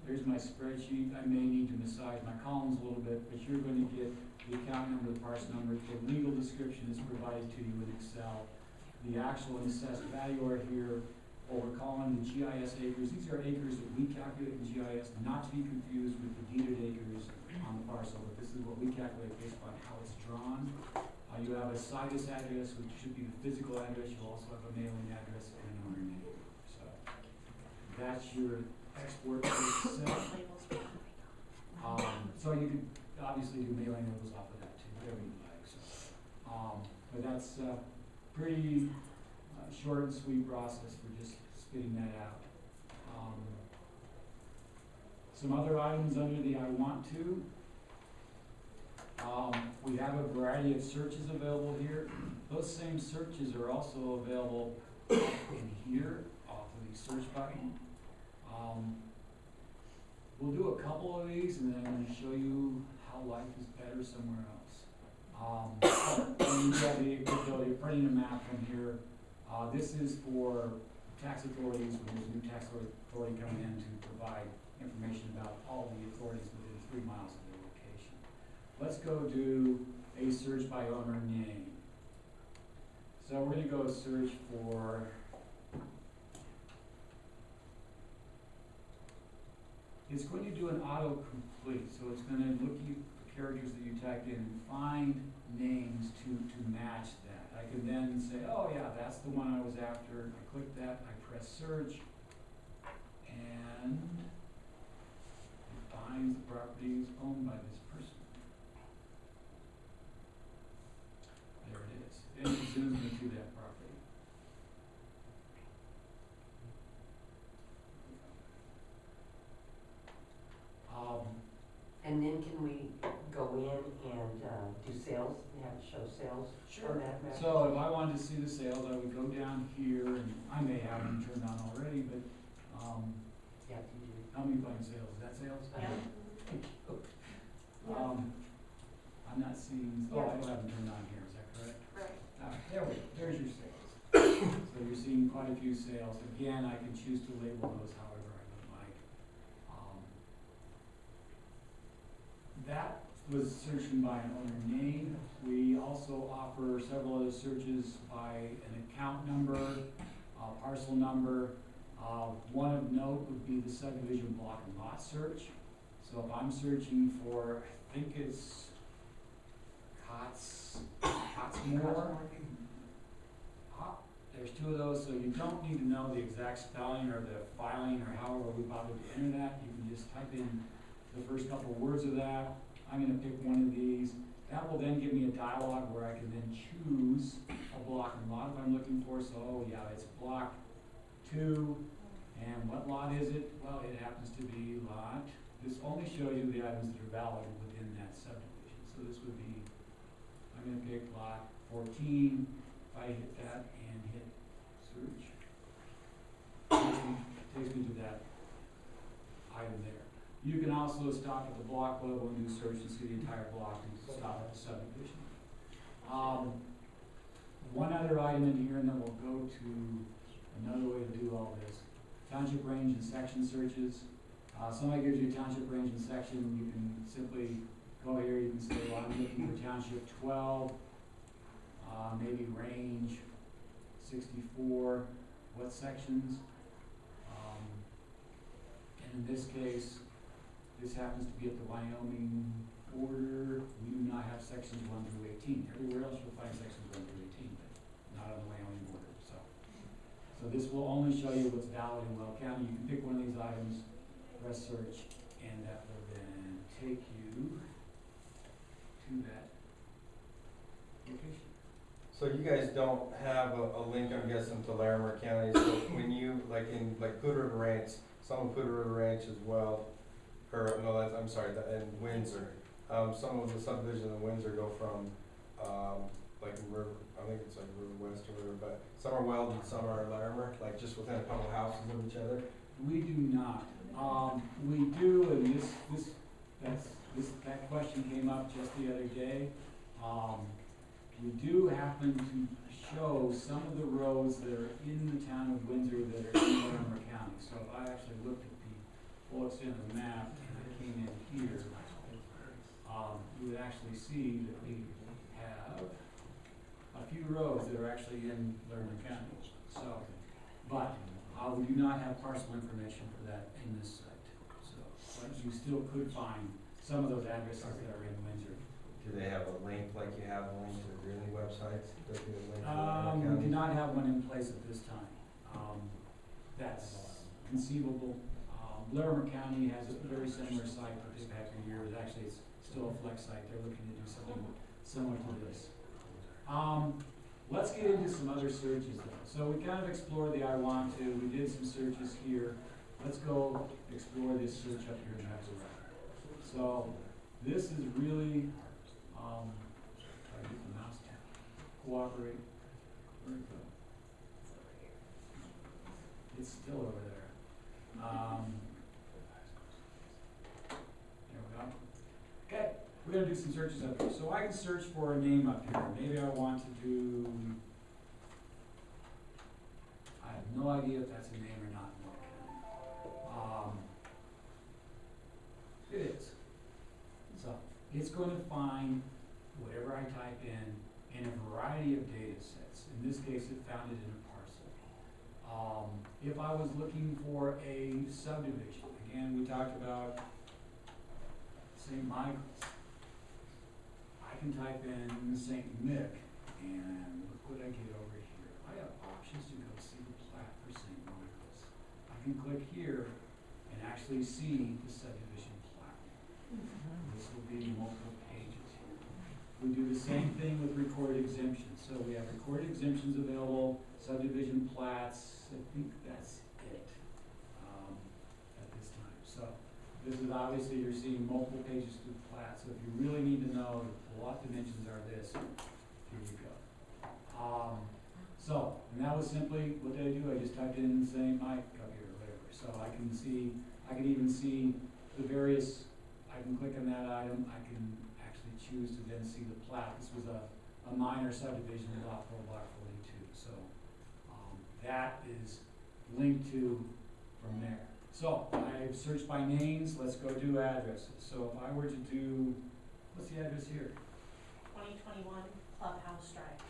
There's my spreadsheet. I may need to massage my columns a little bit, but you're going to get the account number, the parcel number. The legal description is provided to you in Excel. The actual and assessed value are here. What we're calling the GIS acres. These are acres that we calculate in GIS, not to be confused with the deeded acres on the parcel, but this is what we calculate based on how it's drawn. You have a situs address, which should be the physical address. You also have a mailing address and an owner name. So that's your export to Excel. So you can obviously do mailing labels off of that too, whatever you like. So, but that's pretty short and sweet process for just spitting that out. Some other items under the I want to. We have a variety of searches available here. Those same searches are also available in here, off of the search button. We'll do a couple of these and then I'm gonna show you how life is better somewhere else. And we have the ability of printing a map from here. This is for tax authorities, when there's a new tax authority coming in to provide information about all the authorities within 3 miles of their location. Let's go do a search by owner name. So we're gonna go search for it's going to do an autocomplete, so it's going to look at the characters that you typed in and find names to match that. I can then say, oh yeah, that's the one I was after. I click that, I press search, and it finds the properties owned by this person. There it is. And it zooms me to that property. And then can we go in and do sales, have it show sales on that map? So if I wanted to see the sales, I would go down here, and I may have them turned on already, but, Yeah, you do. help me find sales. Is that sales? Yeah. I'm not seeing, oh, I don't have them turned on here, is that correct? Right. There we go, there's your sales. So you're seeing quite a few sales. Again, I can choose to label those however I would like. That was searching by an owner name. We also offer several other searches by an account number, parcel number. One of note would be the subdivision block and lot search. So if I'm searching for, I think it's Cotsmore. There's 2 of those, so you don't need to know the exact spelling or the filing or however we bother to enter that. You can just type in the first couple of words of that. I'm going to pick one of these. That will then give me a dialog where I can then choose a block and lot if I'm looking for. So, oh yeah, it's block 2. And what lot is it? Well, it happens to be lot. This only shows you the items that are valid within that subdivision. So this would be, I'm going to pick lot 14. If I hit that and hit search, it takes me to that item there. You can also stop at the block level and do search and see the entire block and stop at the subdivision. One other item in here, and then we'll go to another way to do all this. Township range and section searches. Somebody gives you a township range and section, you can simply go here, you can say, well, I'm looking for township 12, maybe range 64, what sections? And in this case, this happens to be at the Wyoming border. We do not have sections 1 through 18. Everywhere else you'll find sections 1 through 18, but not on the Wyoming border. So this will only show you what's valid in Weld County. You can pick one of these items, press search, and that will then take you to that location. So you guys don't have a link, I'm guessing, to Larimer County, so when you, like Hood River Ranch, some of Hood River Ranch as well, or, no, that's, I'm sorry, and Windsor. Some of the subdivisions in Windsor go from, like River, I think it's like River West or whatever, but some are Weld and some are Larimer, like just within a couple houses of each other. We do not. We do, and that question came up just the other day. We do happen to show some of the roads that are in the town of Windsor that are in Larimer County. So if I actually looked at the full extent of the map and I came in here, you would actually see that we have a few roads that are actually in Larimer County. So, but we do not have parcel information for that in this site. So, but you still could find some of those addresses that are in Windsor. Do they have a link like you have a link to the Greeley websites? Does it link to We Larimer do County? not have one in place at this time. That's conceivable. Larimer County has a very similar site that they've had for years. Actually, it's still a flex site. They're looking to do something similar to this. Let's get into some other searches though. So we kind of explored the I want to. We did some searches here. let's go explore this search up here in Maps Around. So this is really, try to get the mouse to cooperate. Where'd it go? It's still over there. There we go. Okay, we're gonna do some searches up here. So I can search for a name up here. Maybe I want to do, I have no idea if that's a name or not in Weld County. It is. So it's going to find whatever I type in a variety of data sets. In this case, it found it in a parcel. If I was looking for a subdivision, again, we talked about St. Michael's. I can type in St. Mick, and look what I get over here. I have options to go see the plat for St. Michael's. I can click here and actually see the subdivision plat. This will be multiple pages here. We do the same thing with recorded exemptions. So we have recorded exemptions available, subdivision plats. I think that's it at this time. So this is obviously, you're seeing multiple pages to the plat. So if you really need to know the lot dimensions are this, here you go. And that was simply, what did I do? I just typed in St. Mike up here or whatever. So I can see, I can even see the various, I can click on that item, I can actually choose to then see the plat. This was a minor subdivision of lot 4, block 42. So that is linked to from there. So I've searched by names, let's go do addresses. So if I were to do, what's the address here? 2021 Clubhouse Drive,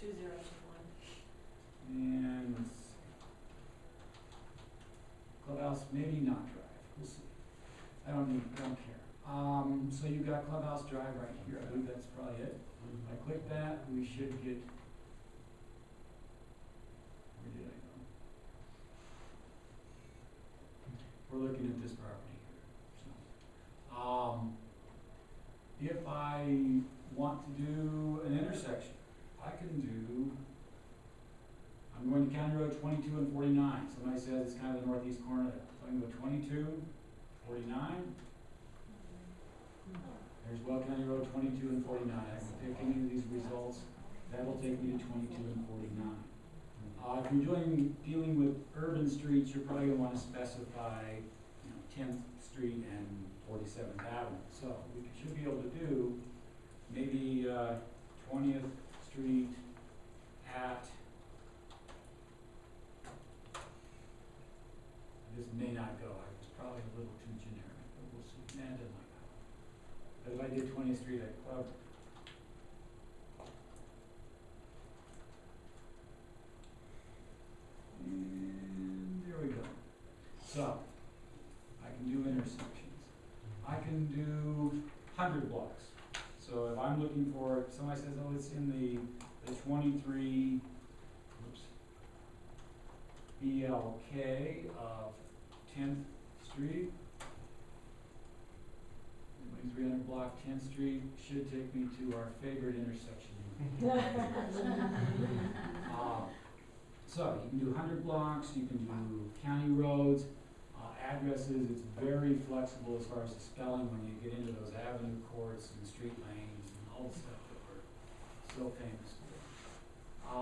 2021. And let's see. Clubhouse, maybe not Drive, we'll see. I don't care. So you've got Clubhouse Drive right here, I believe that's probably it. If I click that, we should get, where did I go? We're looking at this property here. So, if I want to do an intersection, I can do, I'm going to County Road 22 and 49. Somebody says it's kind of the northeast corner there. So I can go 22, 49. There's Weld County Road 22 and 49. I can pick any of these results. That will take me to 22 and 49. If you're dealing with urban streets, you're probably going to want to specify 10th Street and 47th Avenue. So we should be able to do maybe 20th Street at, this may not go. It's probably a little too generic, but we'll see. Nah, it doesn't like that. But if I did 20th Street at Club, and there we go. So I can do intersections. I can do 100 blocks. So if I'm looking for, somebody says, oh, it's in the 23, BLK of 10th Street. 300 block 10th Street should take me to our favorite intersection. So you can do 100 blocks, you can do county roads, addresses. It's very flexible as far as the spelling when you get into those avenue courts and street lanes and all the stuff that we're so famous for.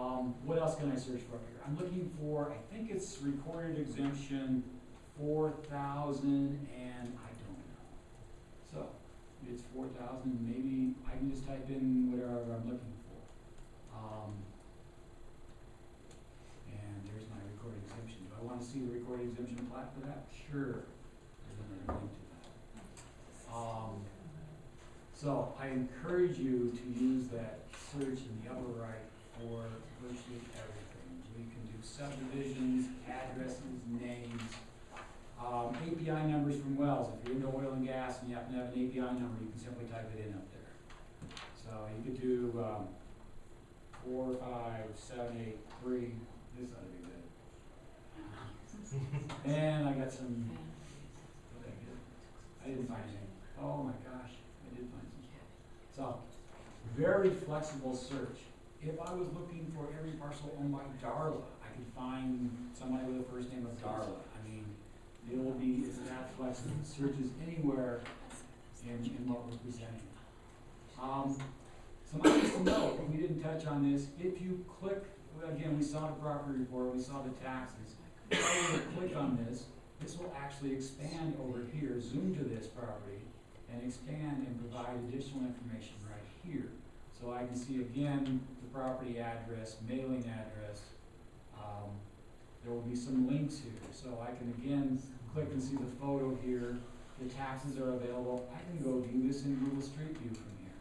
What else can I search for here? I'm looking for, I think it's recorded exemption 4,000 and I don't know. So it's 4,000, maybe I can just type in whatever I'm looking for. And there's my recorded exemption. Do I want to see the recorded exemption plat for that? Sure. There's another link to that. So I encourage you to use that search in the upper right for virtually everything. We can do subdivisions, addresses, names, API numbers from wells. If you're into oil and gas and you happen to have an API number, you can simply type it in up there. So you could do 4, 5, 7, 8, 3. This ought to be good. And I got some, what did I get? I didn't find anything. Oh my gosh, I did find some stuff. So, very flexible search. If I was looking for every parcel owned by Darla, I could find somebody with a first name of Darla. I mean, It will be, it's that flexible, it searches anywhere in what we're presenting. Some items to note, we didn't touch on this, if you click, again, we saw the property report, we saw the taxes. If I were to click on this, this will actually expand over here, zoom to this property, and expand and provide additional information right here. So I can see again, the property address, mailing address. There will be some links here, so I can again click and see the photo here. The taxes are available. I can go view this in Google Street View from here.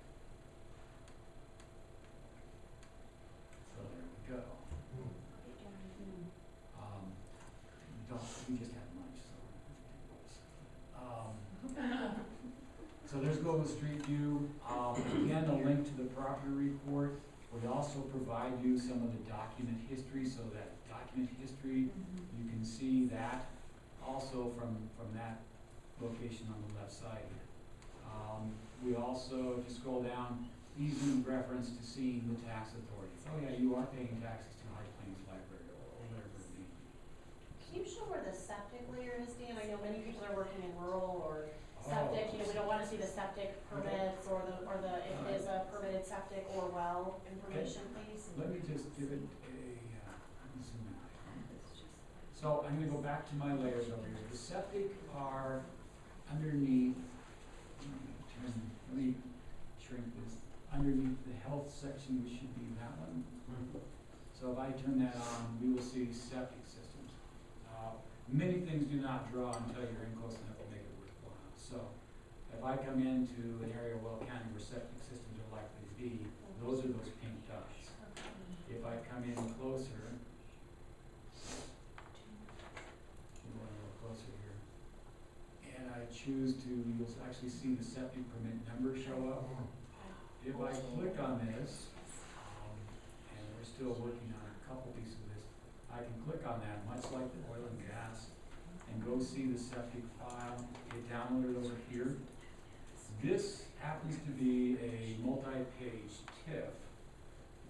So there we go. We just had lunch, so. So there's Google Street View. Again, a link to the property report. We also provide you some of the document history, so that document history, you can see that also from that location on the left side. We also, if you scroll down, easy reference to seeing the tax authorities. Oh yeah, you are paying taxes to High Plains Library or whatever it may be. Can you show where the septic layer is, Dan? I know many people are working in rural or septic, we don't wanna see the septic permits or the, if it is a permitted septic or well information, please. Let me just give it a, let me zoom out. So I'm gonna go back to my layers over here. The septic are underneath, let me shrink this, underneath the health section, which should be that one. So if I turn that on, we will see septic systems. Many things do not draw until you're in close enough to make it worthwhile. So if I come into an area of Weld County where septic systems are likely to be, those are those pink dots. If I come in closer, a little closer here, and I choose to, you'll actually see the septic permit number show up. If I click on this, and we're still working on a couple pieces of this, I can click on that, much like the oil and gas, and go see the septic file, get downloaded over here. This happens to be a multi-page TIFF,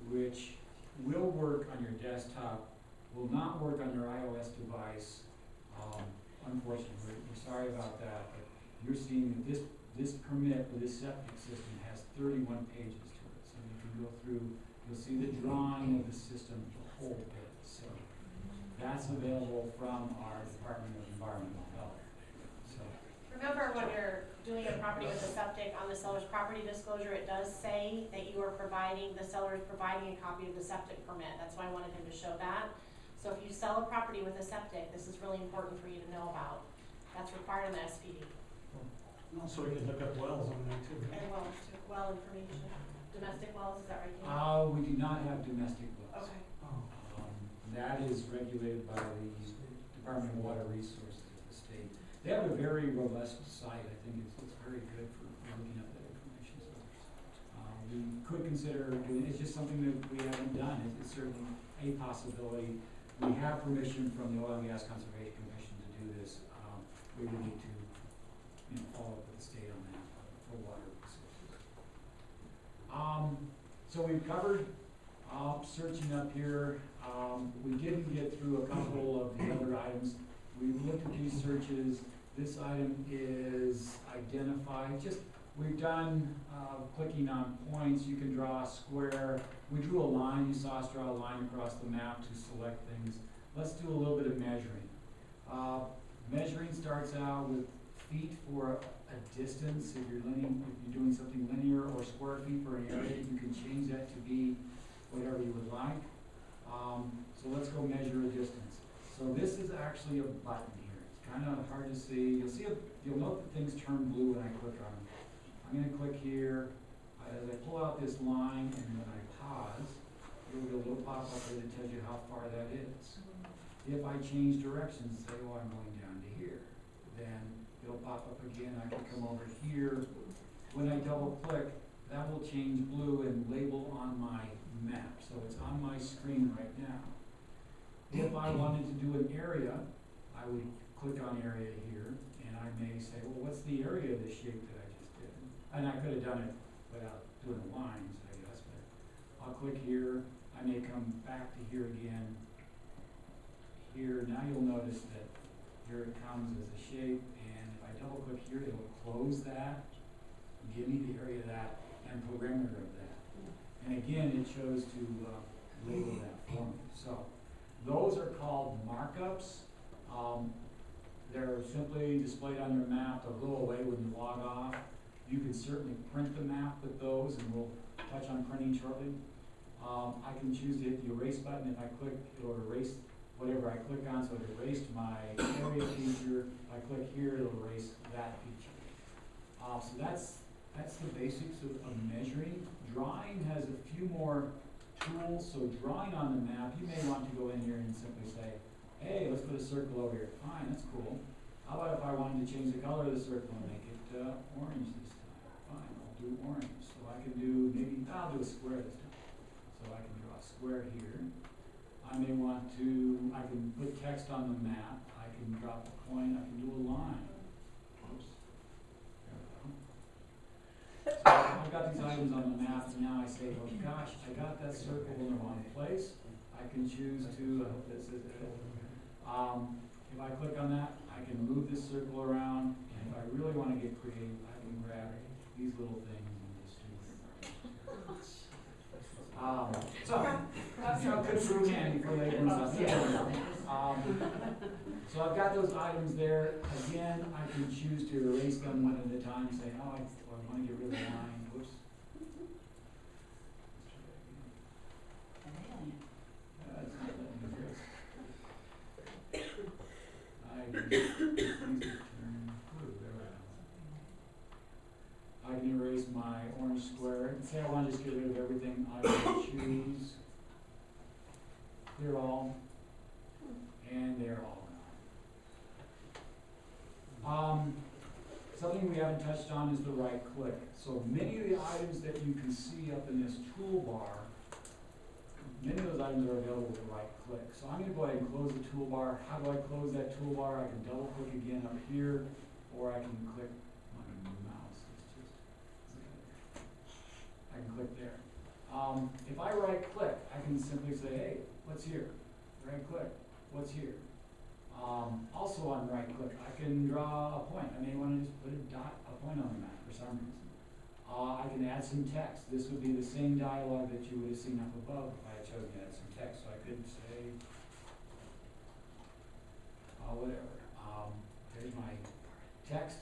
which will work on your desktop, will not work on your iOS device. Unfortunately, we're sorry about that, but you're seeing that this permit for this septic system has 31 pages to it. So you can go through, you'll see the drawing of the system, the whole bit. So that's available from our Department of Environmental Health. So Remember, when you're doing a property with a septic, on the seller's property disclosure, it does say that you are providing, the seller is providing a copy of the septic permit. That's why I wanted him to show that. So if you sell a property with a septic, this is really important for you to know about. That's required in the SPD. So we can look up wells on there too. And well information. Domestic wells, is that right? Dan? we do not have domestic wells. Okay. That is regulated by the Department of Water Resources of the state. They have a very robust site. I think it's very good for looking up that information. So we could consider doing, it's just something that we haven't done. It's certainly a possibility. We have permission from the Oil and Gas Conservation Commission to do this. We would need to, follow up with the state on that for water resources. So we've covered searching up here. We didn't get through a couple of the other items. We looked at these searches. This item is identified. We've done clicking on points. You can draw a square. We drew a line. You saw us draw a line across the map to select things. Let's do a little bit of measuring. Measuring starts out with feet for a distance. If you're doing something linear, or square feet for an area, you can change that to be whatever you would like. So let's go measure a distance. So this is actually a button here. It's kind of hard to see. You'll note that things turn blue when I click on them. I'm going to click here. As I pull out this line and when I pause, you'll get a little pop-up there that tells you how far that is. If I change directions, say, oh, I'm going down to here, then it'll pop up again. I can come over here. When I double click, that will change blue and label on my map. So it's on my screen right now. If I wanted to do an area, I would click on area here, and I may say, well, what's the area of the shape that I just did? And I could have done it without doing the lines, I guess, but I'll click here. I may come back to here again. Here, now you'll notice that here it comes as a shape, and if I double click here, it'll close that, give me the area of that and parameter of that. And again, it chose to label that for me. So those are called markups. They're simply displayed on your map. They'll go away when you log off. You can certainly print the map with those, and we'll touch on printing shortly. I can choose to hit the erase button. If I click, it'll erase whatever I click on, so it erased my area feature. If I click here, it'll erase that feature. So that's the basics of measuring. Drawing has a few more tools. So drawing on the map, you may want to go in here and simply say, hey, let's put a circle over here. Fine, that's cool. How about if I wanted to change the color of the circle and make it orange this time? Fine, I'll do orange. So I can do, maybe I'll do a square this time. So I can draw a square here. I may want to, I can put text on the map. I can drop a point. I can do a line. Oops. There we go. So I've got these items on the map, and now I say, oh gosh, I got that circle in the wrong place. I can choose to, I hope this is it. If I click on that, I can move this circle around, and if I really want to get creative, I can grab these little things and just do it. So good prove handy for later and stuff. So I've got those items there. Again, I can choose to erase them one at a time, say, oh, I want to get rid of the line. Whoops. It's not letting me erase. I can erase my orange square. Say I want to just get rid of everything. I will choose clear all, and they're all gone. Something we haven't touched on is the right click. So many of the items that you can see up in this toolbar, many of those items are available with the right click. So I'm going to go ahead and close the toolbar. How do I close that toolbar? I can double click again up here, or I can click on my mouse. I can click there. If I right click, I can simply say, hey, what's here? Right click, what's here? Also on right click, I can draw a point. I may want to just put a point on the map for some reason. I can add some text. This would be the same dialogue that you would have seen up above if I had chosen to add some text. So I could say, whatever. Here's my text.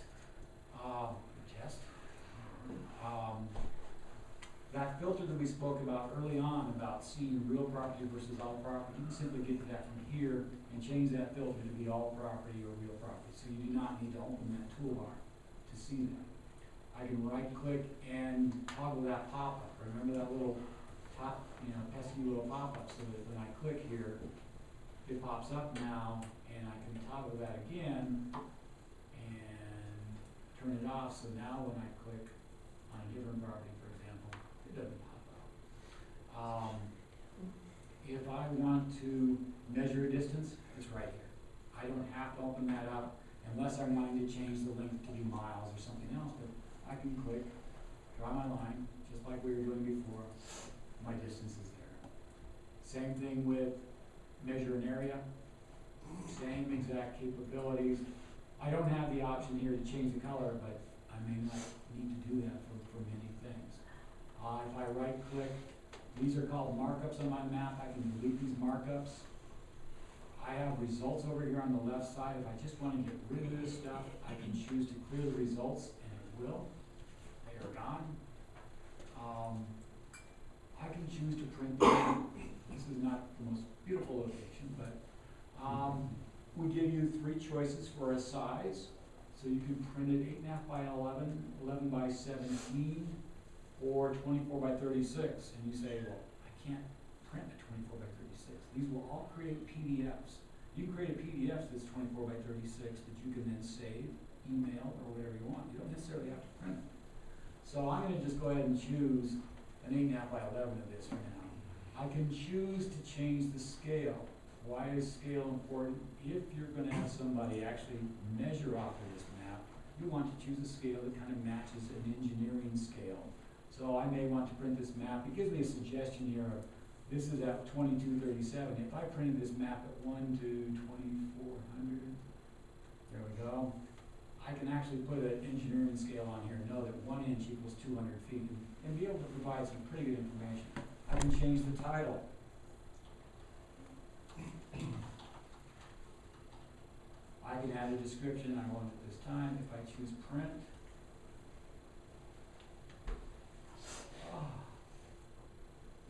That filter that we spoke about early on about seeing real property versus all property, you can simply get to that from here and change that filter to be all property or real property. So you do not need to open that toolbar to see that. I can right click and toggle that pop-up. Remember that little pesky little pop-up, so that when I click here, it pops up now, and I can toggle that again and turn it off. So now when I click on a different property, for example, it doesn't pop up. If I want to measure a distance, it's right here. I don't have to open that up unless I'm wanting to change the length to be miles or something else, but I can click, draw my line, just like we were doing before. My distance is there. Same thing with measure an area. Same exact capabilities. I don't have the option here to change the color, but I may not need to do that for many things. If I right click, these are called markups on my map. I can delete these markups. I have results over here on the left side. If I just want to get rid of this stuff, I can choose to clear the results, and it will. They are gone. I can choose to print them. This is not the most beautiful location, but we give you 3 choices for a size. So you can print it 8.5 by 11, 11 by 17, or 24 by 36. And you say, well, I can't print a 24 by 36. These will all create PDFs. You can create a PDF that's 24 by 36 that you can then save, email, or whatever you want. You don't necessarily have to print it. So I'm going to just go ahead and choose an 8.5 by 11 of this for now. I can choose to change the scale. Why is scale important? If you're going to have somebody actually measure off of this map, you want to choose a scale that kind of matches an engineering scale. So I may want to print this map. It gives me a suggestion here of this is at 2237. If I printed this map at 1 to 2400, There we go. I can actually put an engineering scale on here and know that 1 inch equals 200 feet and be able to provide some pretty good information. I can change the title. I can add a description I want at this time. If I choose print,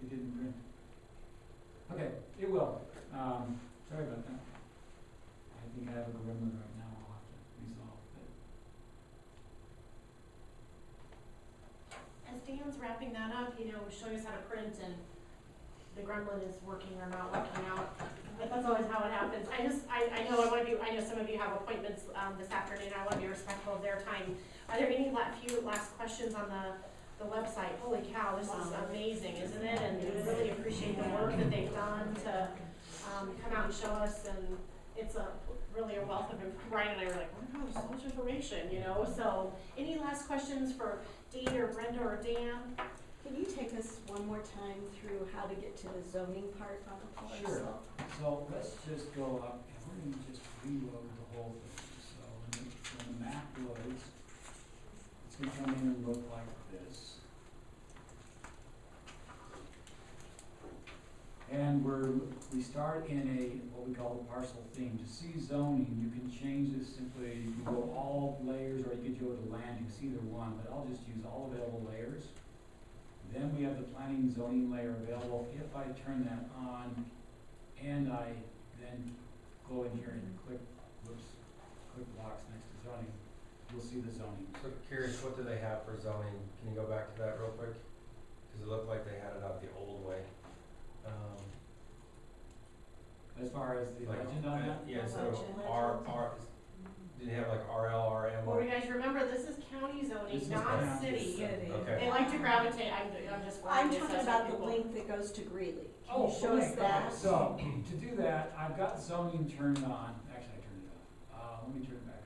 it didn't print. Okay, it will. Sorry about that. I think I have a gremlin right now. I'll have to resolve it. As Dan's wrapping that up, showing us how to print and the gremlin is working or not working out. But that's always how it happens. I know some of you have appointments, this afternoon. I wanna be respectful of their time. Are there any few last questions on the website? Holy cow, this is amazing, isn't it? And we really appreciate the work that they've done to, come out and show us, and it's really a wealth of information. Brian and I were like, oh my God, there's so much information, So, any last questions for Dean or Brenda or Dan? Can you take us one more time through how to get to the zoning part on the parcel? Sure. So let's just go up and we're gonna just reload the whole thing. So when the map loads, it's gonna come in and look like this. And we start in what we call the parcel theme. To see zoning, you can change this simply, you can go all layers or you could go to land use, either one, but I'll just use all available layers. Then we have the planning and zoning layer available. If I turn that on and I then go in here and click the box next to zoning, you'll see the zoning. So curious, what do they have for zoning? Can you go back to that real quick? Cause it looked like they had it out the old way. As far as the Like, legend on that? Yeah, so did they have like RL, RM? Well, you guys remember, this is county zoning, This is not county city. City. Okay. They like to gravitate, I'm just. I'm warning talking assessor about the people. link that goes to Greeley. Can Oh, you show us okay, that? okay. So, to do that, I've got zoning turned on. Actually, I turned it off. Let me turn it back